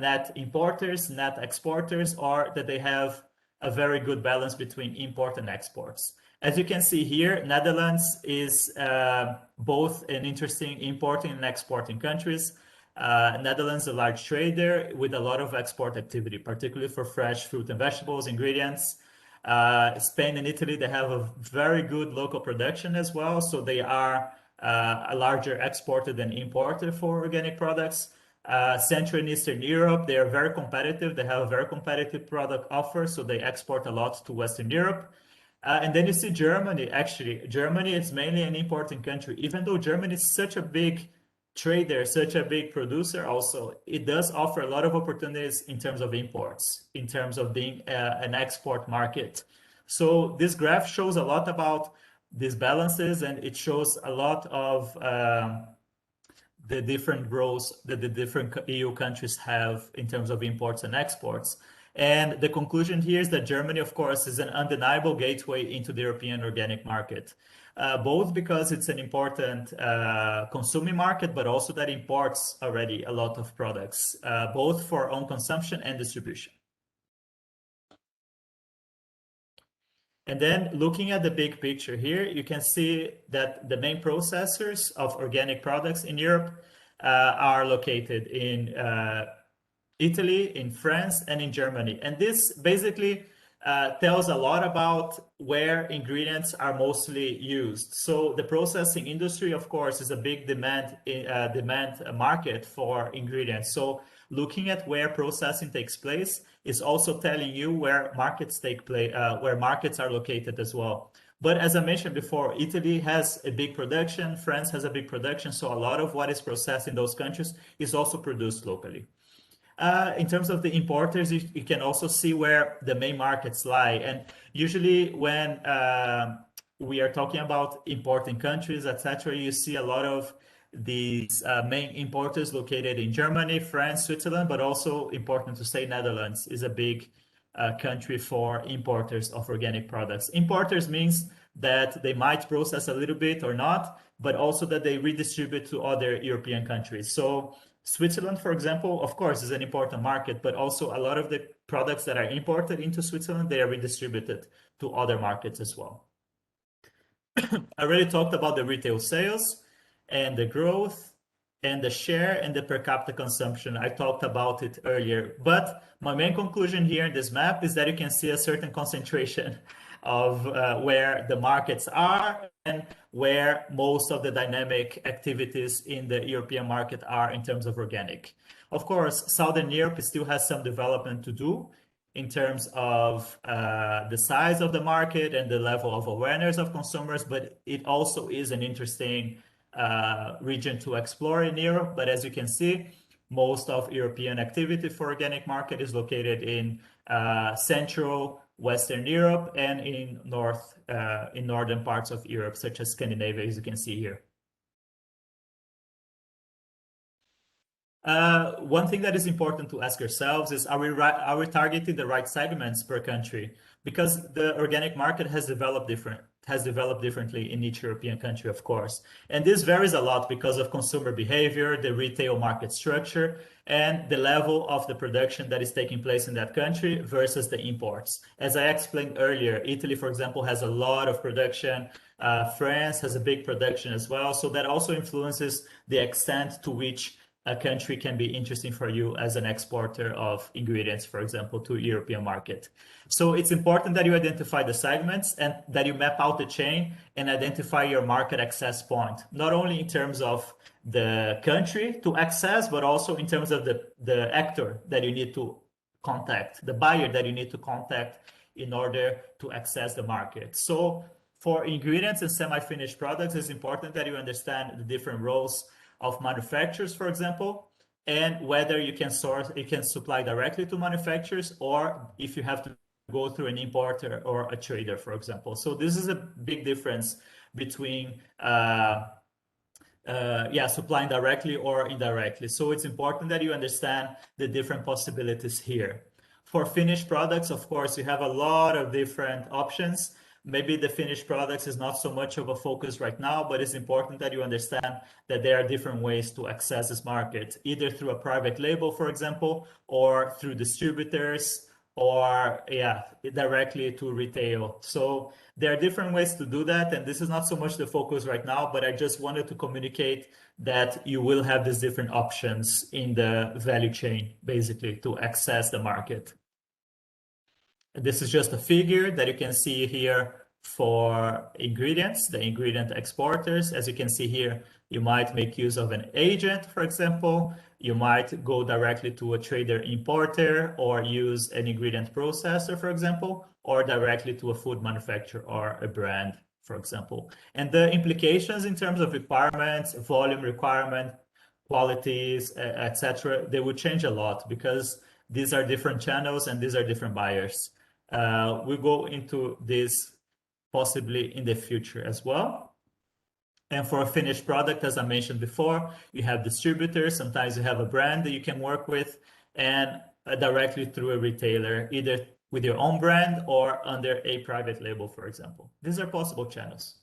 net importers, net exporters, or that they have a very good balance between import and exports. As you can see here, Netherlands is both an interesting importing and exporting countries. Netherlands is a large trader with a lot of export activity, particularly for fresh fruit and vegetables, ingredients. Spain and Italy, they have a very good local production as well. So they are a larger exporter than importer for organic products. Central and Eastern Europe, they are very competitive. They have a very competitive product offer. So they export a lot to Western Europe. And then you see Germany. Actually, Germany is mainly an importing country. Even though Germany is such a big trader, such a big producer also, it does offer a lot of opportunities in terms of imports, in terms of being an export market. So this graph shows a lot about these balances, and it shows a lot of the different roles that the different EU countries have in terms of imports and exports. And the conclusion here is that Germany, of course, is an undeniable gateway into the European organic market, both because it's an important consuming market, but also that imports already a lot of products, both for own consumption and distribution. And then looking at the big picture here, you can see that the main processors of organic products in Europe are located in Italy, in France, and in Germany. And this basically tells a lot about where ingredients are mostly used. So the processing industry, of course, is a big demand market for ingredients. So looking at where processing takes place is also telling you where markets take place, where markets are located as well. But as I mentioned before, Italy has a big production, France has a big production, so a lot of what is processed in those countries is also produced locally. In terms of the importers, you can also see where the main markets lie. And usually when we are talking about importing countries, etc., you see a lot of these main importers located in Germany, France, Switzerland, but also important to say Netherlands is a big country for importers of organic products. Importers means that they might process a little bit or not, but also that they redistribute to other European countries. So Switzerland, for example, of course, is an important market, but also a lot of the products that are imported into Switzerland, they are redistributed to other markets as well. I already talked about the retail sales and the growth and the share and the per capita consumption. I talked about it earlier, but my main conclusion here in this map is that you can see a certain concentration of where the markets are and where most of the dynamic activities in the European market are in terms of organic. Of course, Southern Europe still has some development to do in terms of the size of the market and the level of awareness of consumers, but it also is an interesting region to explore in Europe. But as you can see, most of European activity for organic market is located in Central, Western Europe and in northern parts of Europe, such as Scandinavia, as you can see here. One thing that is important to ask yourselves is, are we targeting the right segments per country? Because the organic market has developed differently in each European country, of course. And this varies a lot because of consumer behavior, the retail market structure, and the level of the production that is taking place in that country versus the imports. As I explained earlier, Italy, for example, has a lot of production. France has a big production as well. So that also influences the extent to which a country can be interesting for you as an exporter of ingredients, for example, to European market. So it's important that you identify the segments and that you map out the chain and identify your market access point, not only in terms of the country to access, but also in terms of the actor that you need to contact, the buyer that you need to contact in order to access the market. So for ingredients and semi-finished products, it's important that you understand the different roles of manufacturers, for example, and whether you can supply directly to manufacturers or if you have to go through an importer or a trader, for example. So this is a big difference between supplying directly or indirectly. So it's important that you understand the different possibilities here. For finished products, of course, you have a lot of different options. Maybe the finished products is not so much of a focus right now, but it's important that you understand that there are different ways to access this market, either through a private label, for example, or through distributors, or directly to retail. So there are different ways to do that, and this is not so much the focus right now, but I just wanted to communicate that you will have these different options in the value chain, basically, to access the market. This is just a figure that you can see here for ingredients, the ingredient exporters. As you can see here, you might make use of an agent, for example. You might go directly to a trader importer or use an ingredient processor, for example, or directly to a food manufacturer or a brand, for example. And the implications in terms of requirements, volume requirement, qualities, etc., they would change a lot because these are different channels and these are different buyers. We'll go into this possibly in the future as well. And for a finished product, as I mentioned before, you have distributors. Sometimes you have a brand that you can work with, and directly through a retailer, either with your own brand or under a private label, for example. These are possible channels.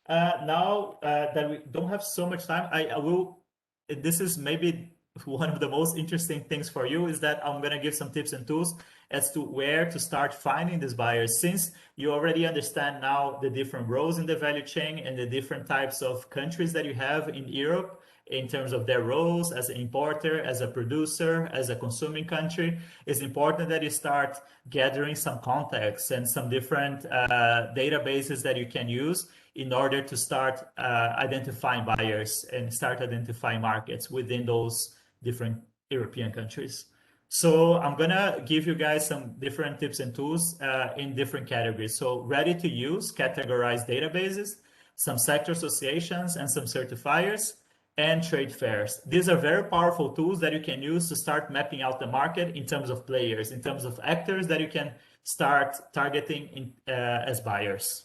Now that we don't have so much time, I will, this is maybe one of the most interesting things for you, is that I'm going to give some tips and tools as to where to start finding these buyers, since you already understand now the different roles in the value chain and the different types of countries that you have in Europe in terms of their roles as an importer, as a producer, as a consuming country. It's important that you start gathering some context and some different databases that you can use in order to start identifying buyers and start identifying markets within those different European countries. So I'm gonna give you guys some different tips and tools in different categories. So ready to use, categorized databases, some sector associations and some certifiers, and trade fairs. These are very powerful tools that you can use to start mapping out the market in terms of players, in terms of actors that you can start targeting as buyers.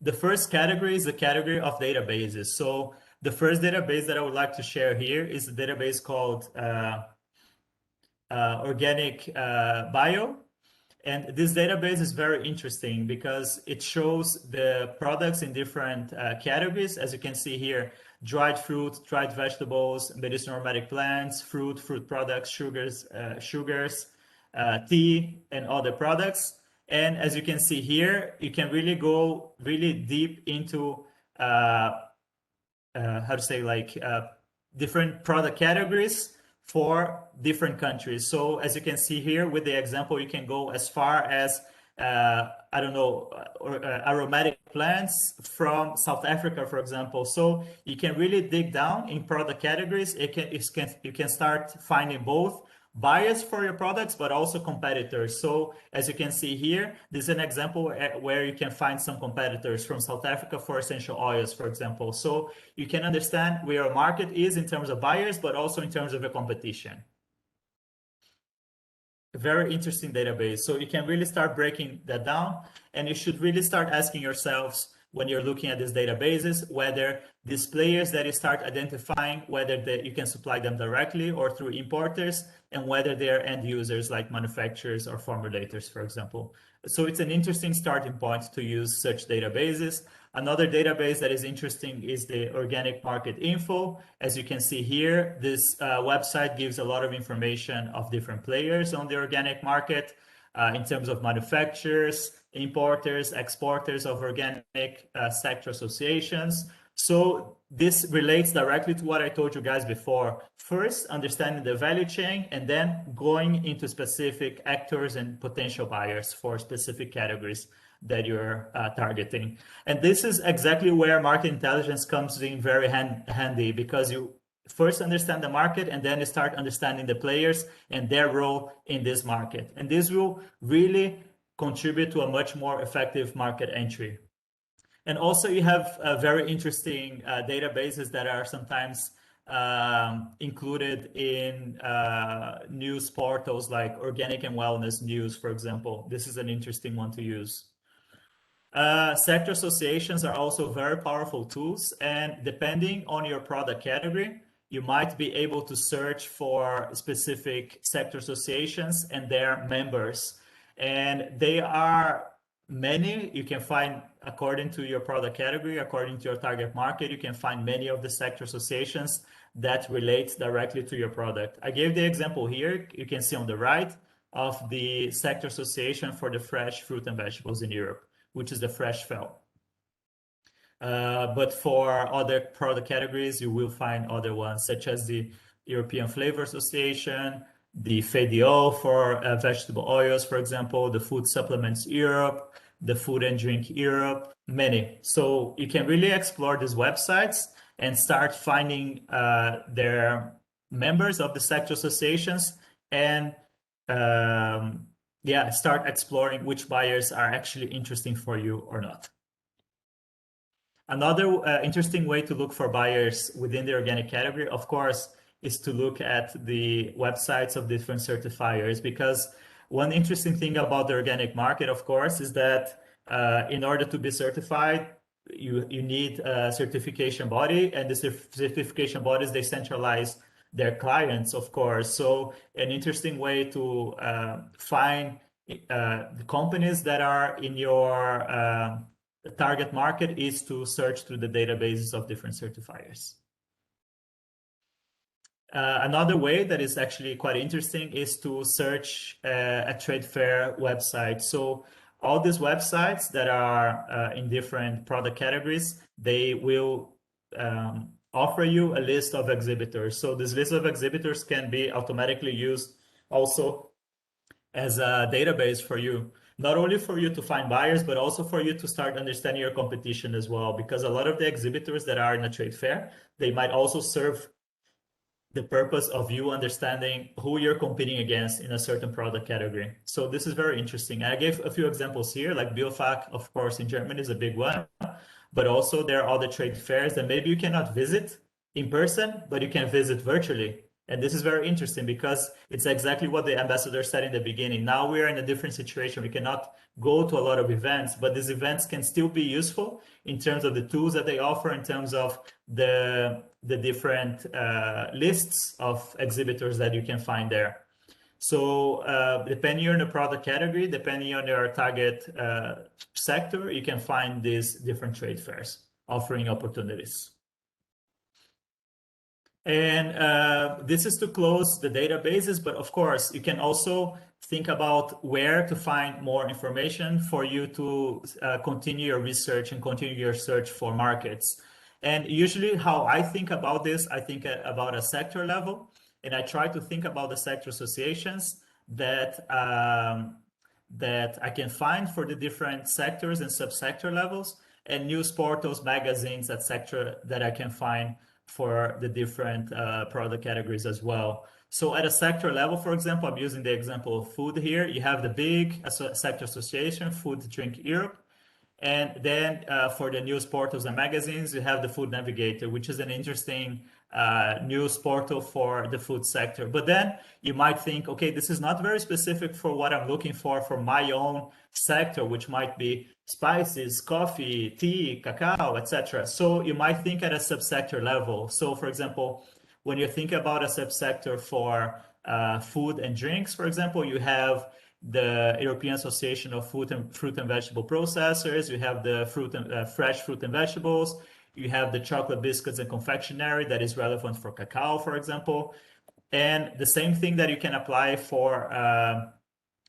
The first category is the category of databases. So the first database that I would like to share here is a database called Organic Bio. And this database is very interesting because it shows the products in different categories. As you can see here, dried fruit, dried vegetables, medicinal aromatic plants, fruit products, sugars, tea, and other products. And as you can see here, you can really go really deep into different product categories for different countries. So as you can see here with the example, you can go as far as aromatic plants from South Africa, for example. So you can really dig down in product categories. You can start finding both buyers for your products, but also competitors. So as you can see here, this is an example where you can find some competitors from South Africa for essential oils, for example. So you can understand where your market is in terms of buyers, but also in terms of the competition. A very interesting database. So you can really start breaking that down, and you should really start asking yourselves when you're looking at these databases, whether these players that you start identifying, whether you can supply them directly or through importers, and whether they're end users like manufacturers or formulators, for example. So it's an interesting starting point to use such databases. Another database that is interesting is the Organic Market Info. As you can see here, this website gives a lot of information of different players on the organic market in terms of manufacturers, importers, exporters of organic sector associations. So this relates directly to what I told you guys before. First, understanding the value chain, and then going into specific actors and potential buyers for specific categories that you're targeting. And this is exactly where market intelligence comes in very handy, because you first understand the market and then you start understanding the players and their role in this market. And this will really contribute to a much more effective market entry. And also you have very interesting databases that are sometimes included in news portals like Organic and Wellness News, for example. This is an interesting one to use. Sector associations are also very powerful tools, and depending on your product category, you might be able to search for specific sector associations and their members. And they are many. You can find, according to your product category, according to your target market, you can find many of the sector associations that relate directly to your product. I gave the example here, you can see on the right, of the sector association for the fresh fruit and vegetables in Europe, which is the fresh FEL. But for other product categories, you will find other ones, such as the European Flavor Association, the FEDO for vegetable oils, for example, the Food Supplements Europe, the Food and Drink Europe, many. So you can really explore these websites and start finding their members of the sector associations and start exploring which buyers are actually interesting for you or not. Another interesting way to look for buyers within the organic category, of course, is to look at the websites of different certifiers, because one interesting thing about the organic market, of course, is that in order to be certified, you need a certification body, and the certification bodies, they centralize their clients, of course. So an interesting way to find the companies that are in your target market is to search through the databases of different certifiers. Another way that is actually quite interesting is to search a trade fair website. So all these websites that are in different product categories, they will offer you a list of exhibitors. So this list of exhibitors can be automatically used also as a database for you, not only for you to find buyers, but also for you to start understanding your competition as well, because a lot of the exhibitors that are in a trade fair, they might also serve the purpose of you understanding who you're competing against in a certain product category. So this is very interesting. I gave a few examples here, like Biofach, of course, in Germany is a big one, but also there are other trade fairs that maybe you cannot visit in person, but you can visit virtually. And this is very interesting because it's exactly what the ambassador said in the beginning. Now we are in a different situation. We cannot go to a lot of events, but these events can still be useful in terms of the tools that they offer, in terms of the different lists of exhibitors that you can find there. So depending on the product category, depending on your target sector, you can find these different trade fairs offering opportunities. And this is to close the databases, but of course, you can also think about where to find more information for you to continue your research and continue your search for markets. And usually how I think about this, I think about a sector level, and I try to think about the sector associations that that I can find for the different sectors and subsector levels, and news portals, magazines, etc., that I can find for the different product categories as well. So at a sector level, for example, I'm using the example of food here. You have the big sector association, Food Drink Europe. And then for the news portals and magazines, you have the Food Navigator, which is an interesting news portal for the food sector. But then you might think, okay, this is not very specific for what I'm looking for my own sector, which might be spices, coffee, tea, cacao, etc. So you might think at a subsector level. So for example, when you think about a subsector for food and drinks, for example, you have the European Association of Fruit and Vegetable Processors, you have the fresh fruit and vegetables, you have the chocolate, biscuits, and confectionery that is relevant for cacao, for example. And the same thing that you can apply for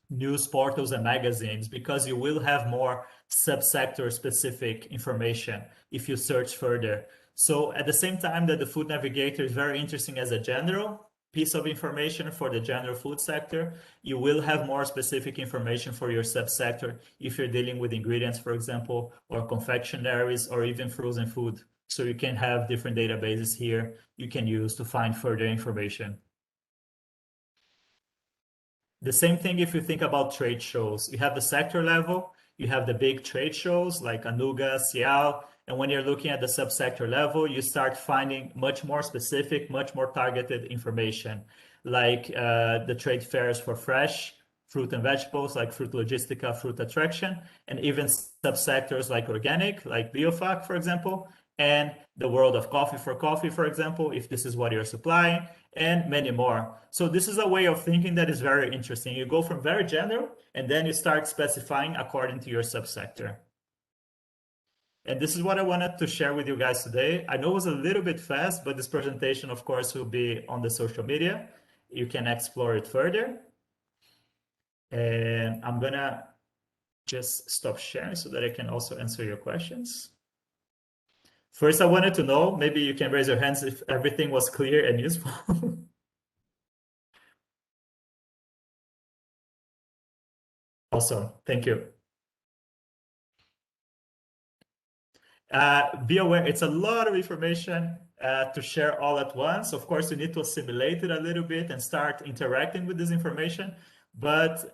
news portals and magazines, because you will have more subsector specific information if you search further. So at the same time that the Food Navigator is very interesting as a general piece of information for the general food sector, you will have more specific information for your subsector if you're dealing with ingredients, for example, or confectionaries, or even frozen food. So you can have different databases here you can use to find further information. The same thing if you think about trade shows. You have the sector level, you have the big trade shows like Anuga, Cial, and when you're looking at the subsector level, you start finding much more specific, much more targeted information, like the trade fairs for fresh fruit and vegetables like fruit logistica, fruit attraction, and even subsectors like organic, like biofac, for example, and the world of coffee, for example, if this is what you're supplying, and many more. So this is a way of thinking that is very interesting. You go from very general, and then you start specifying according to your subsector. And this is what I wanted to share with you guys today. I know it was a little bit fast, but this presentation, of course, will be on the social media. You can explore it further. And I'm gonna just stop sharing so that I can also answer your questions. First, I wanted to know, maybe you can raise your hands if everything was clear and useful. Awesome, thank you. Be aware, it's a lot of information to share all at once. Of course, you need to assimilate it a little bit and start interacting with this information. But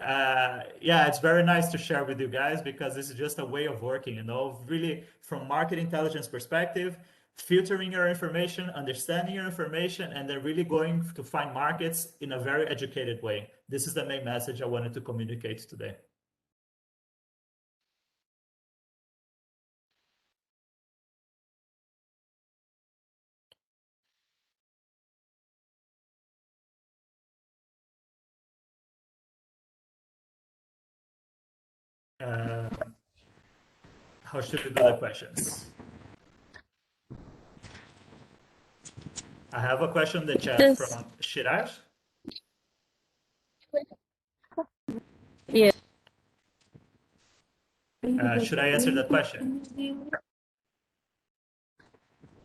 yeah, it's very nice to share with you guys because this is just a way of working, you know, really from market intelligence perspective, filtering your information, understanding your information, and then really going to find markets in a very educated way. This is the main message I wanted to communicate today. How should we do the questions? I have a question in the chat from Shiraj. Yes. Should I answer that question?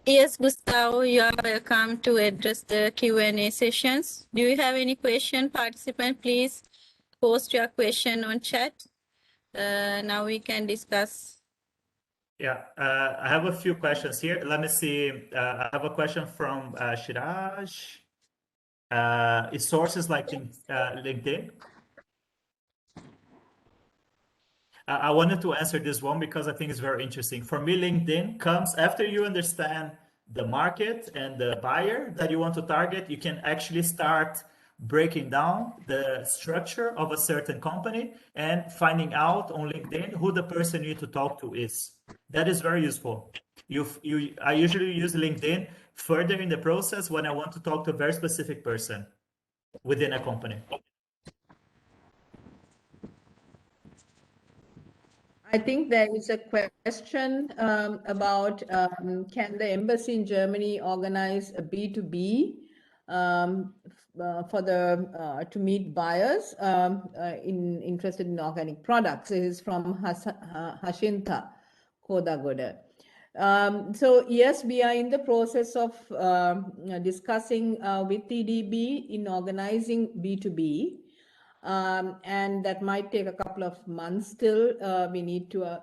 Yes, Gustavo, you are welcome to address the Q&A sessions. Do you have any question, participant? Please post your question on chat. Now we can discuss. Yeah, I have a few questions here. Let me see. I have a question from Shiraj. Is sources like LinkedIn? I wanted to answer this one because I think it's very interesting. For me, LinkedIn comes after you understand the market and the buyer that you want to target. You can actually start breaking down the structure of a certain company and finding out on LinkedIn who the person you need to talk to is. That is very useful. I usually use LinkedIn further in the process when I want to talk to a very specific person within a company. I think there is a question about can the embassy in Germany organize a B2B for the to meet buyers interested in organic products. This is from Hashinta Kodagoda. So yes, we are in the process of discussing with TDB in organizing B2B. And that might take a couple of months still. We need to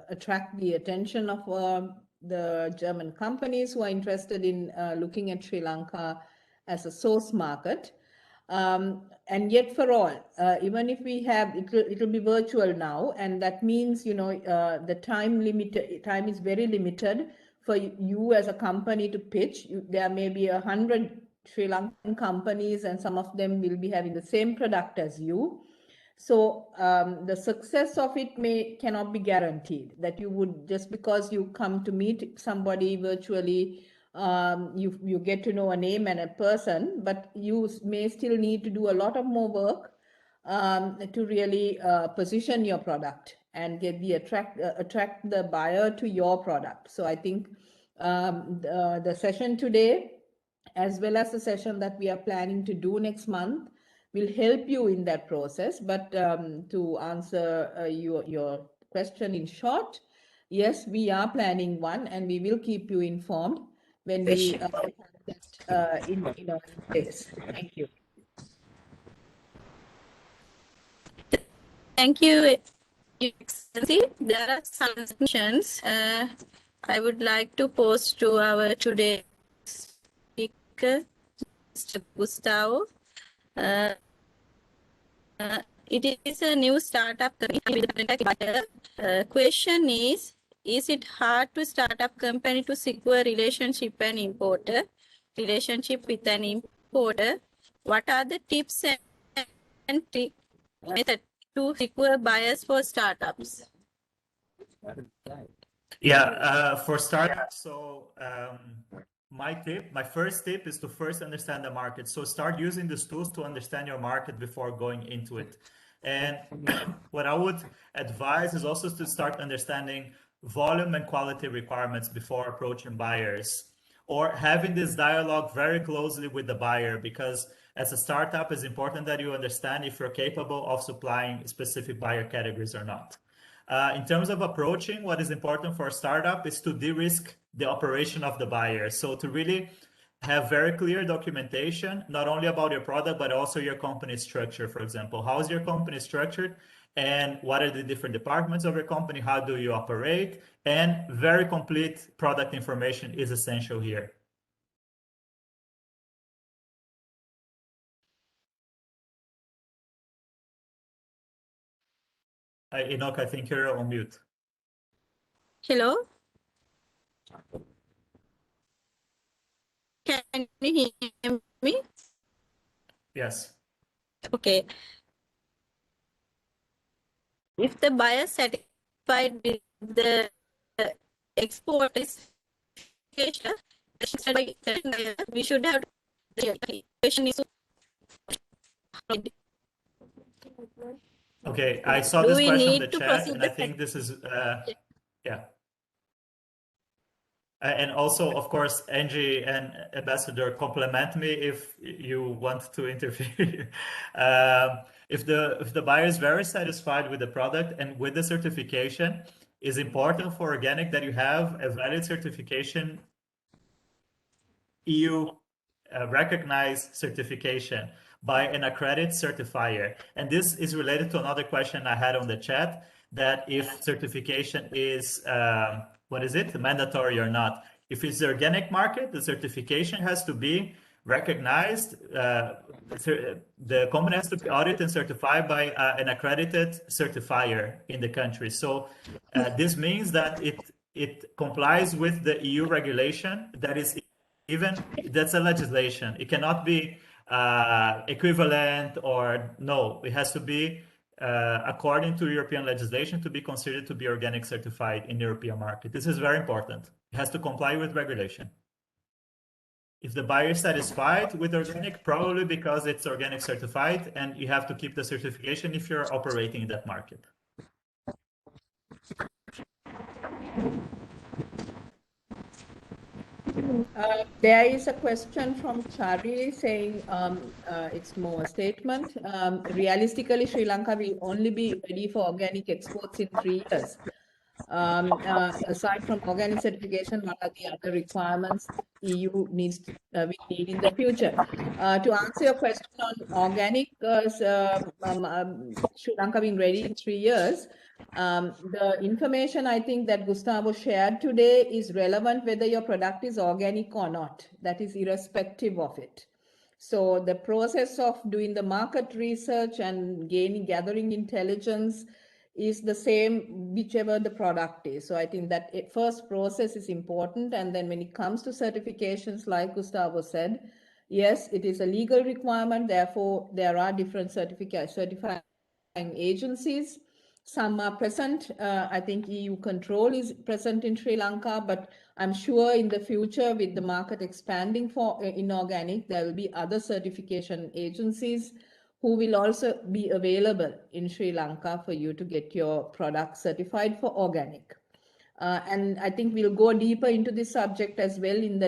attract the attention of the German companies who are interested in looking at Sri Lanka as a source market. And yet for all, even if we have, it'll be virtual now, and that means, you know, the time is very limited for you as a company to pitch. There may be 100 Sri Lankan companies, and some of them will be having the same product as you. So the success of it cannot be guaranteed, that you would, just because you come to meet somebody virtually, you get to know a name and a person, but you may still need to do a lot of more work to really position your product and get the attract the buyer to your product. So I think the session today, as well as the session that we are planning to do next month, will help you in that process. But to answer your question in short, yes, we are planning one, and we will keep you informed when we have that in place. Thank you. Thank you, Excellency. There are some questions I would like to post to our today's speaker, Mr. Gustavo. It is a new startup company. Question is it hard to start up company to secure relationship with an importer? What are the tips and tricks method to secure buyers for startups? Yeah, for startups, so my first tip is to first understand the market. So start using these tools to understand your market before going into it. And what I would advise is also to start understanding volume and quality requirements before approaching buyers, or having this dialogue very closely with the buyer, because as a startup, it's important that you understand if you're capable of supplying specific buyer categories or not. In terms of approaching, what is important for a startup is to de-risk the operation of the buyer. So to really have very clear documentation, not only about your product, but also your company structure. For example, how is your company structured and what are the different departments of your company? How do you operate? And very complete product information is essential here. Enoch, I think you're on mute. Hello? Can you hear me? Yes. Okay. If the buyer is satisfied with the export specification, we should have the question is Okay, I saw do this we question in the need to chat, proceed and I the think this is, yeah. And also, of course, Angie and Ambassador, compliment me if you want to interfere. If the buyer is very satisfied with the product and with the certification, it's important for organic that you have a valid certification, EU recognized certification by an accredited certifier. And this is related to another question I had on the chat, that if certification is, mandatory or not. If it's the organic market, the certification has to be recognized. The company has to be audited and certified by an accredited certifier in the country. So this means that it complies with the EU regulation that is that's a legislation. It cannot be equivalent or no. It has to be according to European legislation to be considered to be organic certified in the European market. This is very important. It has to comply with regulation. If the buyer is satisfied with organic, probably because it's organic certified, and you have to keep the certification if you're operating in that market. There is a question from Chari saying it's more a statement. Realistically, Sri Lanka will only be ready for organic exports in 3 years. Aside from organic certification, what are the other requirements EU needs we need in the future? To answer your question on organic, Sri Lanka being ready in 3 years, the information I think that Gustavo shared today is relevant whether your product is organic or not. That is irrespective of it. So the process of doing the market research and gathering intelligence is the same whichever the product is. So I think that first process is important. And then when it comes to certifications, like Gustavo said, yes, it is a legal requirement. Therefore, there are different certifying agencies. Some are present. I think EU control is present in Sri Lanka, but I'm sure in the future with the market expanding for inorganic, there will be other certification agencies who will also be available in Sri Lanka for you to get your product certified for organic. And I think we'll go deeper into this subject as well in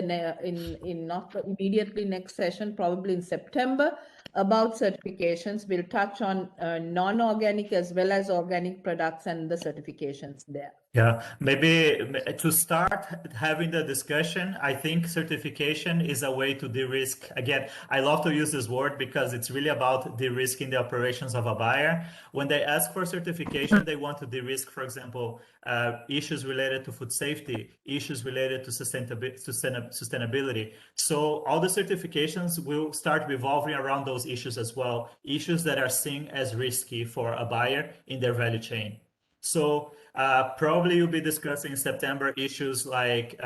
not immediately next session, probably in September, about certifications. We'll touch on non-organic as well as organic products and the certifications there. Yeah, maybe to start having the discussion, I think certification is a way to de-risk. Again, I love to use this word because it's really about de-risking the operations of a buyer. When they ask for certification, they want to de-risk, for example, issues related to food safety, issues related to sustainability. So all the certifications will start revolving around those issues as well, issues that are seen as risky for a buyer in their value chain. So probably you'll be discussing in September issues like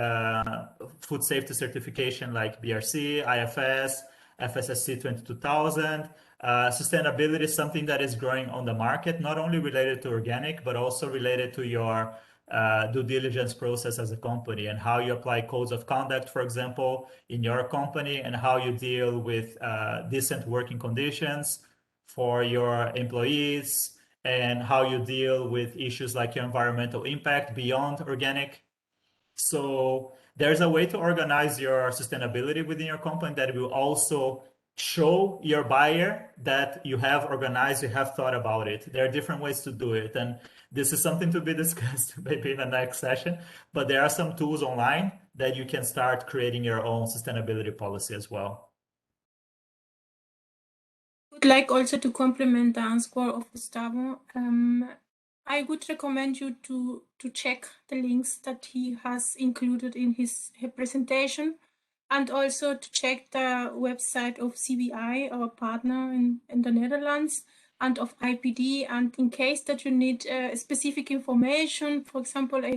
food safety certification like BRC, IFS, FSSC 22000. Sustainability is something that is growing on the market, not only related to organic, but also related to your due diligence process as a company and how you apply codes of conduct, for example, in your company, and how you deal with decent working conditions for your employees, and how you deal with issues like your environmental impact beyond organic. So there's a way to organize your sustainability within your company that will also show your buyer that you have organized, you have thought about it. There are different ways to do it. And this is something to be discussed maybe in the next session, but there are some tools online that you can start creating your own sustainability policy as well. Would like also to complement the answer of Gustavo. I would recommend you to check the links that he has included in his presentation, and also to check the website of CBI, our partner in the Netherlands, and of IPD. And in case that you need specific information, for example, I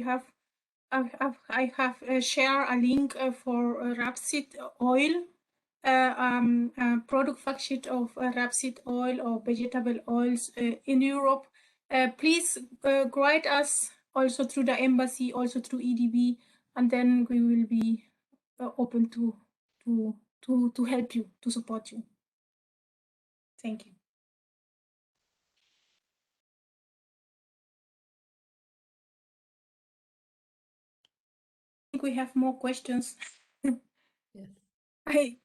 have shared a link for rapeseed oil, product fact sheet of rapeseed oil or vegetable oils in Europe. Please write us also through the embassy, also through EDB, and then we will be open to help you, to support you. Thank you. I think we have more questions. Yes. I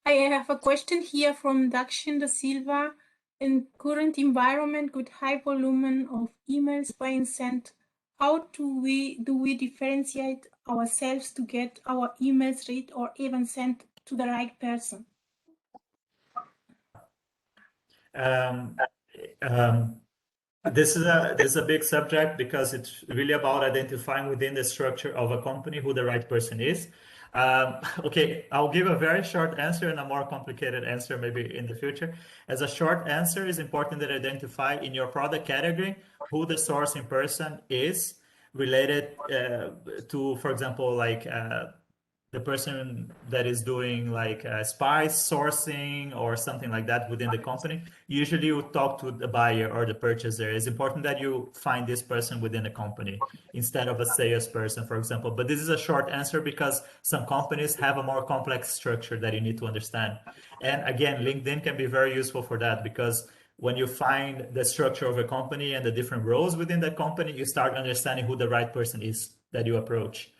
have a question here from Dakshin Da Silva. In current environment with high volume of emails being sent, how do we differentiate ourselves to get our emails read or even sent to the right person? This is a big subject because it's really about identifying within the structure of a company who the right person is. Okay, I'll give a very short answer and a more complicated answer maybe in the future. As a short answer, it's important to identify in your product category who the sourcing person is related to, for example, like the person that is doing like spice sourcing or something like that within the company. Usually you talk to the buyer or the purchaser. It's important that you find this person within the company instead of a salesperson, for example. But this is a short answer because some companies have a more complex structure that you need to understand. And again, LinkedIn can be very useful for that, because when you find the structure of a company and the different roles within that company, you start understanding who the right person is that you approach.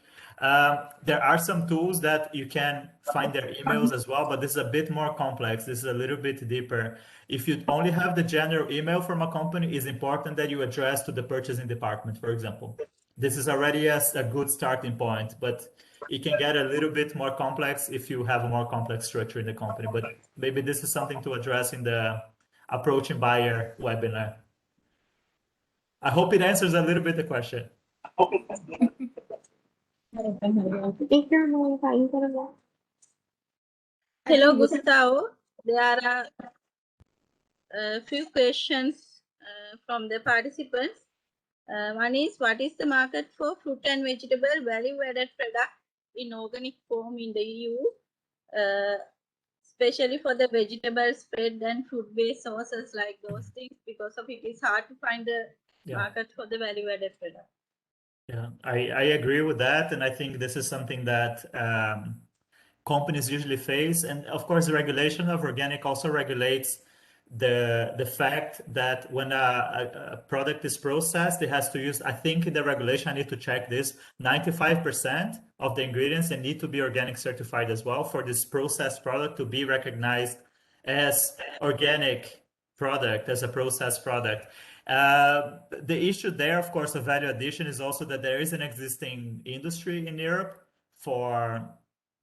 There are some tools that you can find their emails as well, but this is a bit more complex. This is a little bit deeper. If you only have the general email from a company, it's important that you address to the purchasing department, for example. This is already a good starting point, but it can get a little bit more complex if you have a more complex structure in the company. But maybe this is something to address in the approaching buyer webinar. I hope it answers a little bit the question. Hello, Gustavo. There are a few questions from the participants. One is, what is the market for fruit and vegetable value-added product in organic form in the EU, especially for the vegetable spread and fruit-based sauces like those things? Because of it is hard to find the market for the value-added product. Yeah, I agree with that. And I think this is something that companies usually face. And of course, the regulation of organic also regulates the fact that when a product is processed, it has to use, I think in the regulation, I need to check this, 95% of the ingredients, they need to be organic certified as well for this processed product to be recognized as organic product, as a processed product. The issue there, of course, of value addition is also that there is an existing industry in Europe for,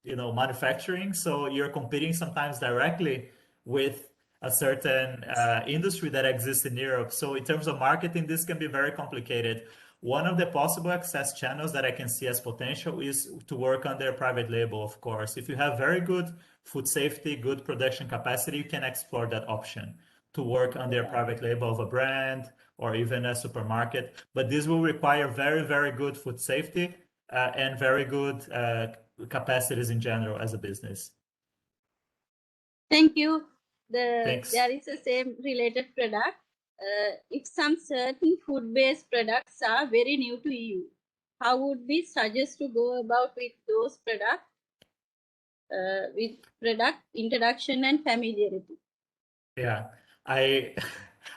manufacturing. So you're competing sometimes directly with a certain industry that exists in Europe. So in terms of marketing, this can be very complicated. One of the possible access channels that I can see as potential is to work on their private label, of course. If you have very good food safety, good production capacity, you can explore that option to work on their private label of a brand or even a supermarket. But this will require very, very good food safety and very good capacities in general as a business. Thank you. Thanks. There is a same related product. If some certain food-based products are very new to EU, how would we suggest to go about with those products, with product introduction and familiarity? Yeah, I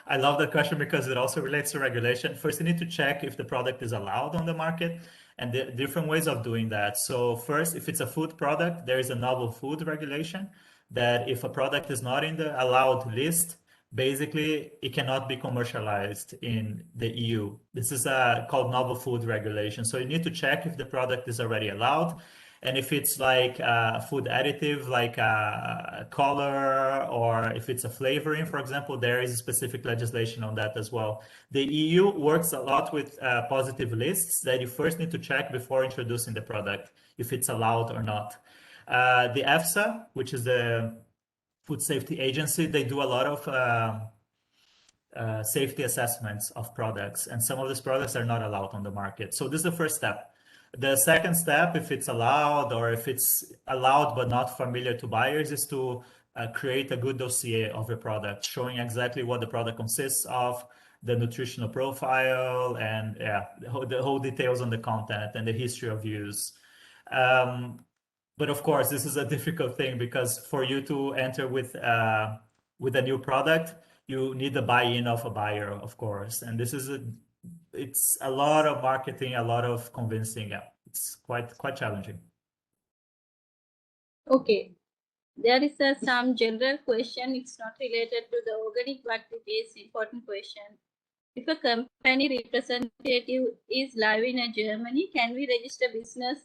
I love that question because it also relates to regulation. First, you need to check if the product is allowed on the market and the different ways of doing that. So first, if it's a food product, there is a novel food regulation that if a product is not in the allowed list, basically it cannot be commercialized in the EU. This is called novel food regulation. So you need to check if the product is already allowed. And if it's like a food additive, like a color, or if it's a flavoring, for example, there is specific legislation on that as well. The EU works a lot with positive lists that you first need to check before introducing the product, if it's allowed or not. The EFSA, which is the Food Safety Agency, they do a lot of safety assessments of products, and some of these products are not allowed on the market. So this is the first step. The second step, if it's allowed or if it's allowed but not familiar to buyers, is to create a good dossier of a product, showing exactly what the product consists of, the nutritional profile, and the whole details on the content and the history of use. But of course, this is a difficult thing because for you to enter with a new product, you need the buy-in of a buyer, of course, and it's a lot of marketing, a lot of convincing. Yeah, it's quite challenging. Okay, there is some general question. It's not related to the organic, but it is important question. If a company representative is live in Germany, can we register business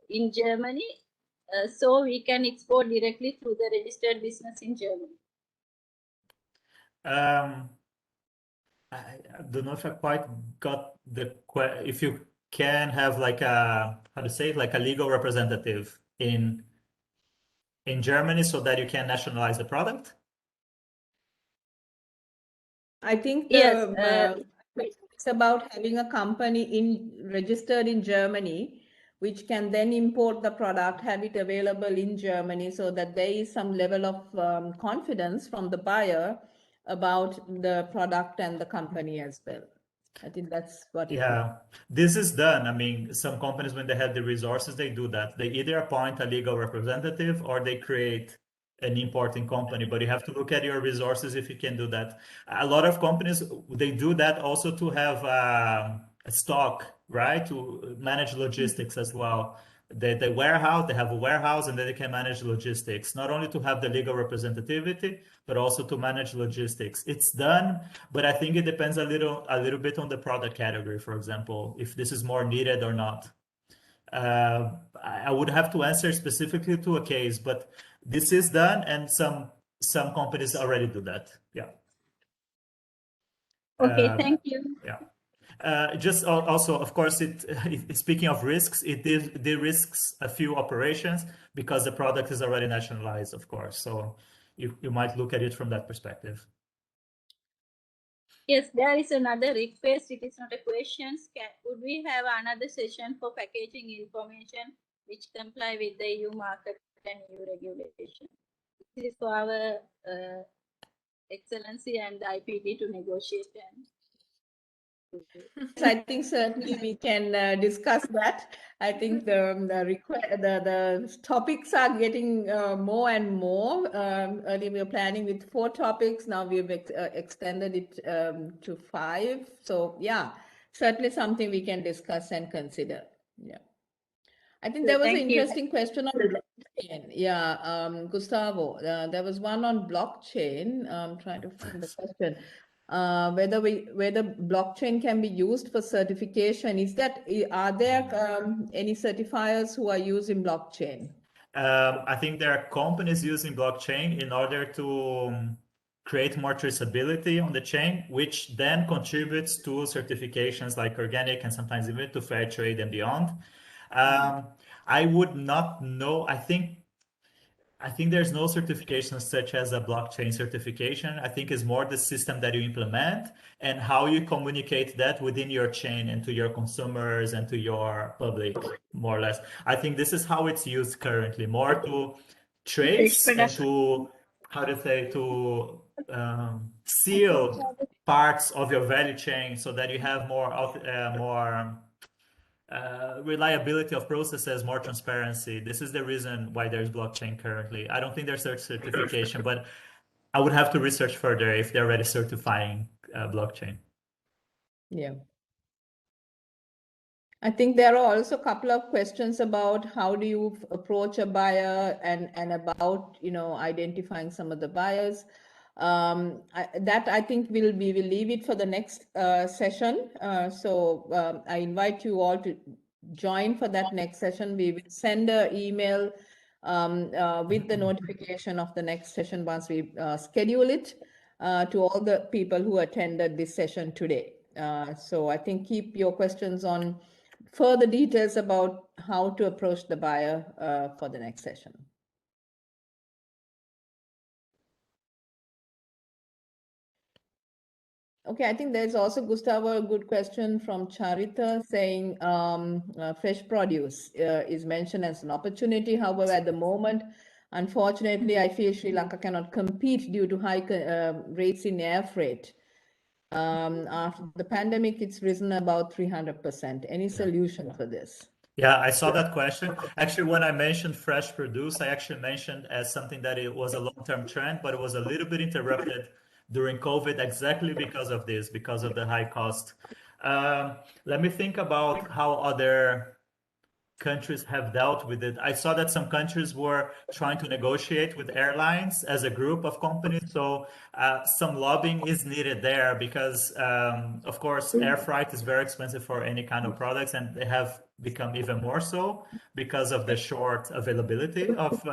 in Germany so we can export directly through the registered business in Germany? I don't know if I quite got if you can have like a, how to say it, like a legal representative in Germany so that you can nationalize the product. I think Yes, it's about having a company registered in Germany, which can then import the product, have it available in Germany, so that there is some level of confidence from the buyer about the product and the company as well. I think that's what it is. Yeah, this is done. I mean, some companies, when they have the resources, they do that. They either appoint a legal representative or they create an importing company, but you have to look at your resources if you can do that. A lot of companies, they do that also to have a stock, right? To manage logistics as well. They have a warehouse, and then they can manage logistics, not only to have the legal representativity, but also to manage logistics. It's done, but I think it depends a little bit on the product category, for example, if this is more needed or not. I would have to answer specifically to a case, but this is done, and some companies already do that. Yeah. okay, thank you. Yeah. Just also, of course, speaking of risks, it de-risks a few operations because the product is already nationalized, of course. So you might look at it from that perspective. Yes, there is another request. It is not a question. Would we have another session for packaging information which comply with the EU market and EU regulation? This is for our Excellency and the IPD to negotiate. I think certainly we can discuss that. I think the topics are getting more and more. Earlier we were planning with 4 topics. Now we've extended it to 5. So yeah, certainly something we can discuss and consider. Yeah. I think there was an interesting question on blockchain. Yeah, Gustavo, there was one on blockchain. I'm trying to find the question. Whether blockchain can be used for certification. Are there any certifiers who are using blockchain? I think there are companies using blockchain in order to create more traceability on the chain, which then contributes to certifications like organic and sometimes even to fair trade and beyond. I would not know. I think there's no certification such as a blockchain certification. I think it's more the system that you implement and how you communicate that within your chain and to your consumers and to your public more or less. I think this is how it's used currently, more to trace and to, how to say, to seal parts of your value chain so that you have more reliability of processes, more transparency. This is the reason why there's blockchain currently. I don't think there's certification, but I would have to research further if they're already certifying blockchain. Yeah. I think there are also a couple of questions about how do you approach a buyer and about, you know, identifying some of the buyers. That I think we will leave it for the next session. So I invite you all to join for that next session. We will send an email with the notification of the next session once we schedule it to all the people who attended this session today. So I think keep your questions on further details about how to approach the buyer for the next session. Okay, I think there's also, Gustavo, a good question from Charita saying fresh produce is mentioned as an opportunity. However, at the moment, unfortunately, I feel Sri Lanka cannot compete due to high rates in air freight. After the pandemic, it's risen about 300%. Any solution for this? Yeah, I saw that question. Actually, when I mentioned fresh produce, I actually mentioned as something that it was a long-term trend, but it was a little bit interrupted during COVID exactly because of this, because of the high cost. Let me think about how other countries have dealt with it. I saw that some countries were trying to negotiate with airlines as a group of companies. So some lobbying is needed there because, of course, air freight is very expensive for any kind of products, and they have become even more so because of the short availability of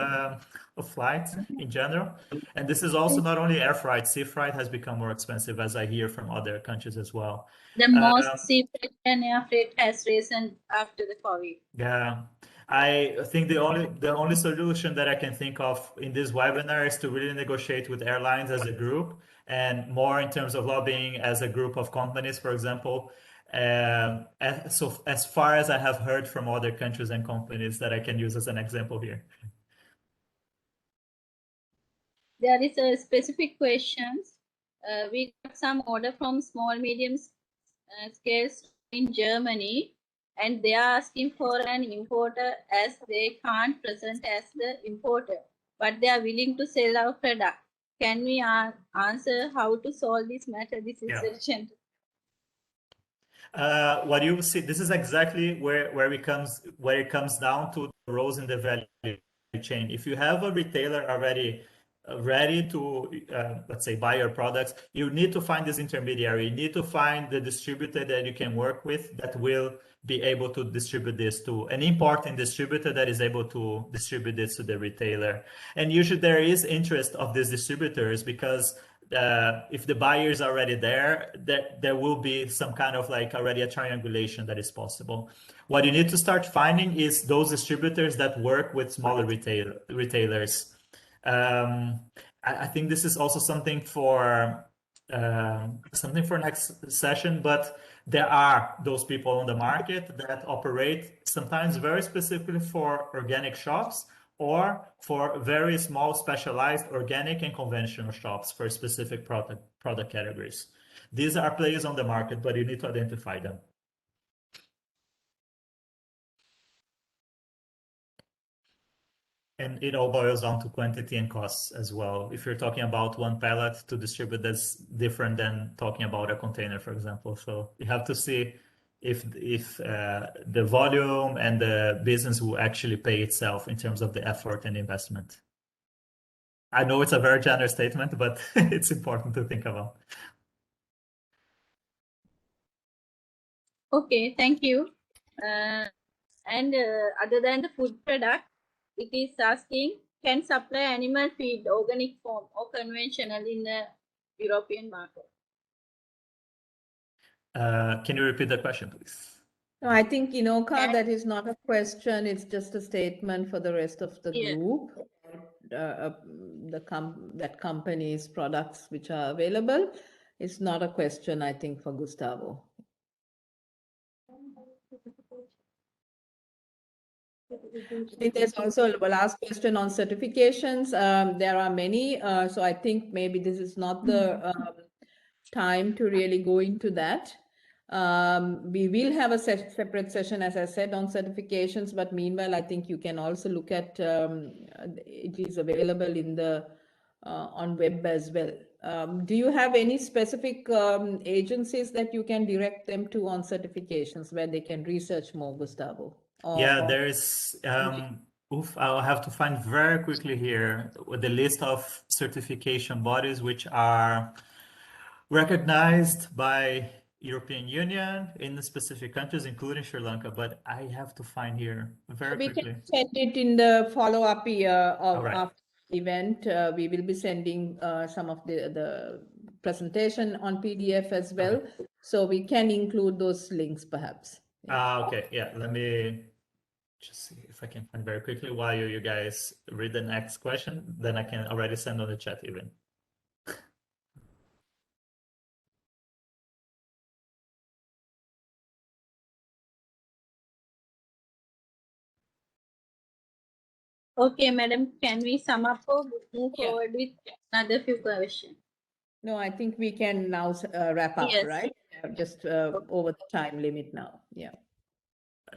flights in general. And this is also not only air freight, sea freight has become more expensive, as I hear from other countries as well. The most sea freight and air freight has risen after the COVID. Yeah, I think the only solution that I can think of in this webinar is to really negotiate with airlines as a group and more in terms of lobbying as a group of companies, for example. So as far as I have heard from other countries and companies that I can use as an example here. There is a specific questions. We got some order from small medium scale in Germany, and they are asking for an importer as they can't present as the importer, but they are willing to sell our product. Can we answer how to solve this matter? This is urgent. What you see, this is exactly where it comes down to the roles in the value chain. If you have a retailer already ready to, let's say, buy your products, you need to find this intermediary. You need to find the distributor that you can work with that will be able to distribute this to an importing distributor that is able to distribute this to the retailer. And usually there is interest of these distributors because if the buyer is already there, there will be some kind of like already a triangulation that is possible. What you need to start finding is those distributors that work with smaller retailers. I think this is also something for next session, but there are those people on the market that operate sometimes very specifically for organic shops or for very small specialized organic and conventional shops for specific product categories. These are players on the market, but you need to identify them. And it all boils down to quantity and costs as well. If you're talking about one pallet to distribute, that's different than talking about a container, for example. So you have to see if the volume and the business will actually pay itself in terms of the effort and investment. I know it's a very generous statement, but it's important to think about. Okay, thank you. And other than the food product, it is asking, can supply animal feed organic form or conventional in the European market? Can you repeat the question, please? No, I think, Inoka, that is not a question. It's just a statement for the rest of the group. That company's products which are available. It's not a question, I think, for Gustavo. I think there's also a last question on certifications. There are many, so I think maybe this is not the time to really go into that. We will have a separate session, as I said, on certifications, but meanwhile, I think you can also look at, it is available in the on web as well. Do you have any specific agencies that you can direct them to on certifications where they can research more, Gustavo? Yeah, there's I'll have to find very quickly here the list of certification bodies which are recognized by European Union in the specific countries, including Sri Lanka, but I have to find here very We quickly. can send it in the follow-up of right. after the event. We will be sending some of the presentation on PDF as well. So we can include those links perhaps. Okay, yeah, let me just see if I can find very quickly while you guys read the next question, then I can already send on the chat even. Okay, madam, can we sum up or move Yeah. forward with another few questions? No, I think we can now wrap up, Yes. right? Just over the time limit now. Yeah.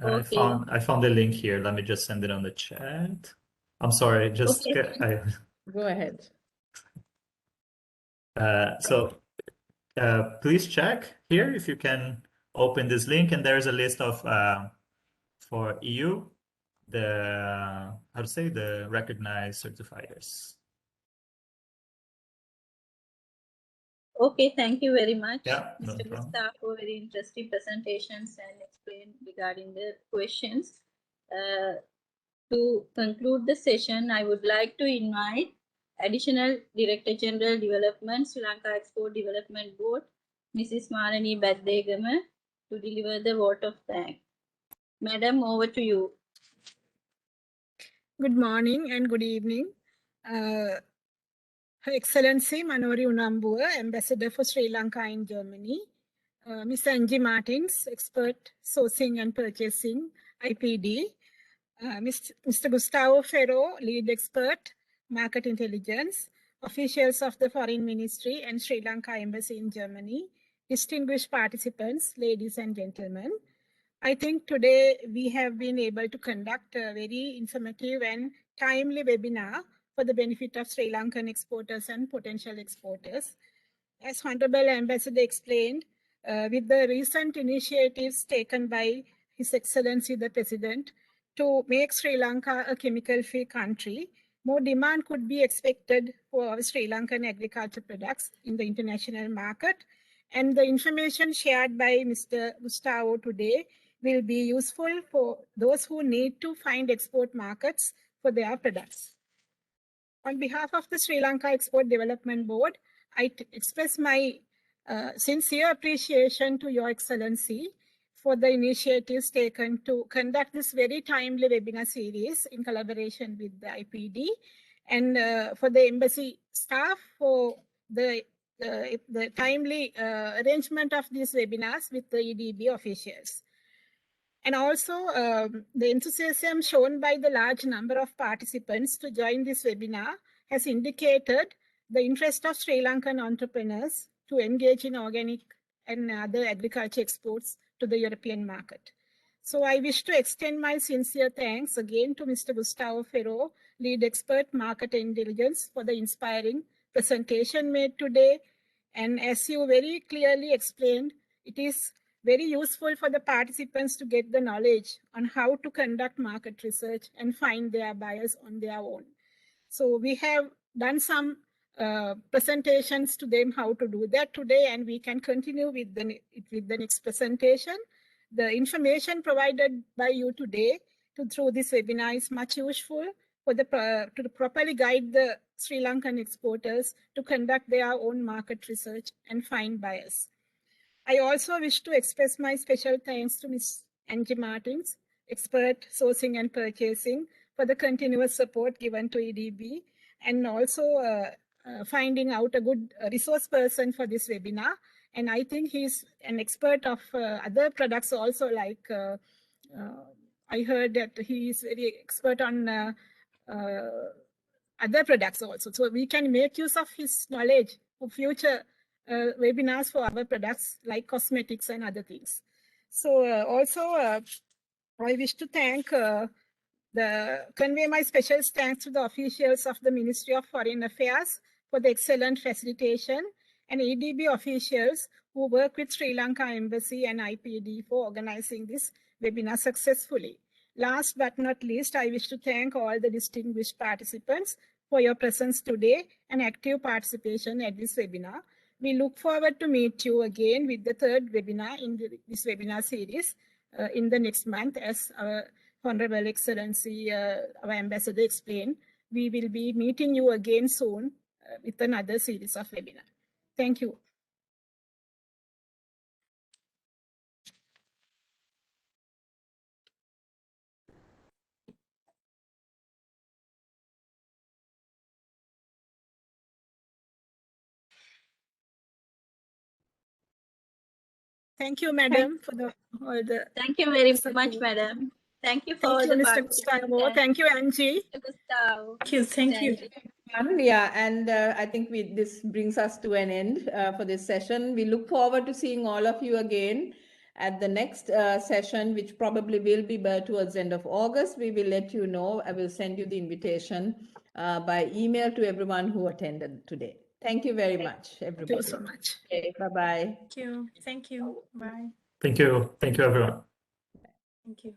Okay. I found the link here. Let me just send it on the chat. I'm sorry, just Okay. Go ahead. so please check here if you can open this link, and there's a list of for EU the how to say the recognized certifiers. Okay, thank you very much, Yeah, no Mr. problem. Gustav, for very interesting presentations and explain regarding the questions. To conclude the session, I would like to invite Additional Director General Development, Sri Lanka Export Development Board, Mrs. Malani Baddegama, to deliver the vote of thanks. Madam, over to you. Good morning and good evening. Her Excellency Manori Unambua, Ambassador for Sri Lanka in Germany, Ms. Angie Martins, Expert Sourcing and Purchasing, IPD, Mr. Gustavo Ferro, Lead Expert, Market Intelligence, officials of the Foreign Ministry and Sri Lanka Embassy in Germany, distinguished participants, ladies and gentlemen. I think today we have been able to conduct a very informative and timely webinar for the benefit of Sri Lankan exporters and potential exporters. As Honorable Ambassador explained, with the recent initiatives taken by His Excellency the President to make Sri Lanka a chemical-free country, more demand could be expected for Sri Lankan agriculture products in the international market. And the information shared by Mr. Gustavo today will be useful for those who need to find export markets for their products. On behalf of the Sri Lanka Export Development Board, I express my sincere appreciation to Your Excellency for the initiatives taken to conduct this very timely webinar series in collaboration with the IPD, and for the embassy staff for the timely arrangement of these webinars with the EDB officials. And also the enthusiasm shown by the large number of participants to join this webinar has indicated the interest of Sri Lankan entrepreneurs to engage in organic and other agriculture exports to the European market. So I wish to extend my sincere thanks again to Mr. Gustavo Ferro, Lead Expert Market Intelligence, for the inspiring presentation made today. And as you very clearly explained, it is very useful for the participants to get the knowledge on how to conduct market research and find their buyers on their own. So we have done some presentations to them how to do that today, and we can continue with the next presentation. The information provided by you today through this webinar is much useful for to properly guide the Sri Lankan exporters to conduct their own market research and find buyers. I also wish to express my special thanks to Ms. Angie Martins, Expert Sourcing and Purchasing, for the continuous support given to EDB, and also finding out a good resource person for this webinar. And I think he's an expert of other products also, like I heard that he is very expert on other products also. So we can make use of his knowledge for future webinars for our products like cosmetics and other things. So also I wish to convey my special thanks to the officials of the Ministry of Foreign Affairs for the excellent facilitation, and EDB officials who work with Sri Lanka Embassy and IPD for organizing this webinar successfully. Last but not least, I wish to thank all the distinguished participants for your presence today and active participation at this webinar. We look forward to meet you again with the third webinar in this webinar series in the next month. As our Honorable Excellency, our Ambassador explained, we will be meeting you again soon with another series of webinar. Thank you. Thank you, Madam, for all the. Thank you very support. much, Madam. Thank you for Thank you, the Mr. Gustavo. Thank you, Angie. Mr. Gustavo. Thank you. Thank you. Yeah, and I think this brings us to an end for this session. We look forward to seeing all of you again at the next session, which probably will be towards the end of August. We will let you know. I will send you the invitation by email to everyone who attended today. Thank you very much, everybody. Thank you so much. Okay, bye-bye. Thank you. Thank you. Bye. Thank you. Thank you, everyone. Thank you.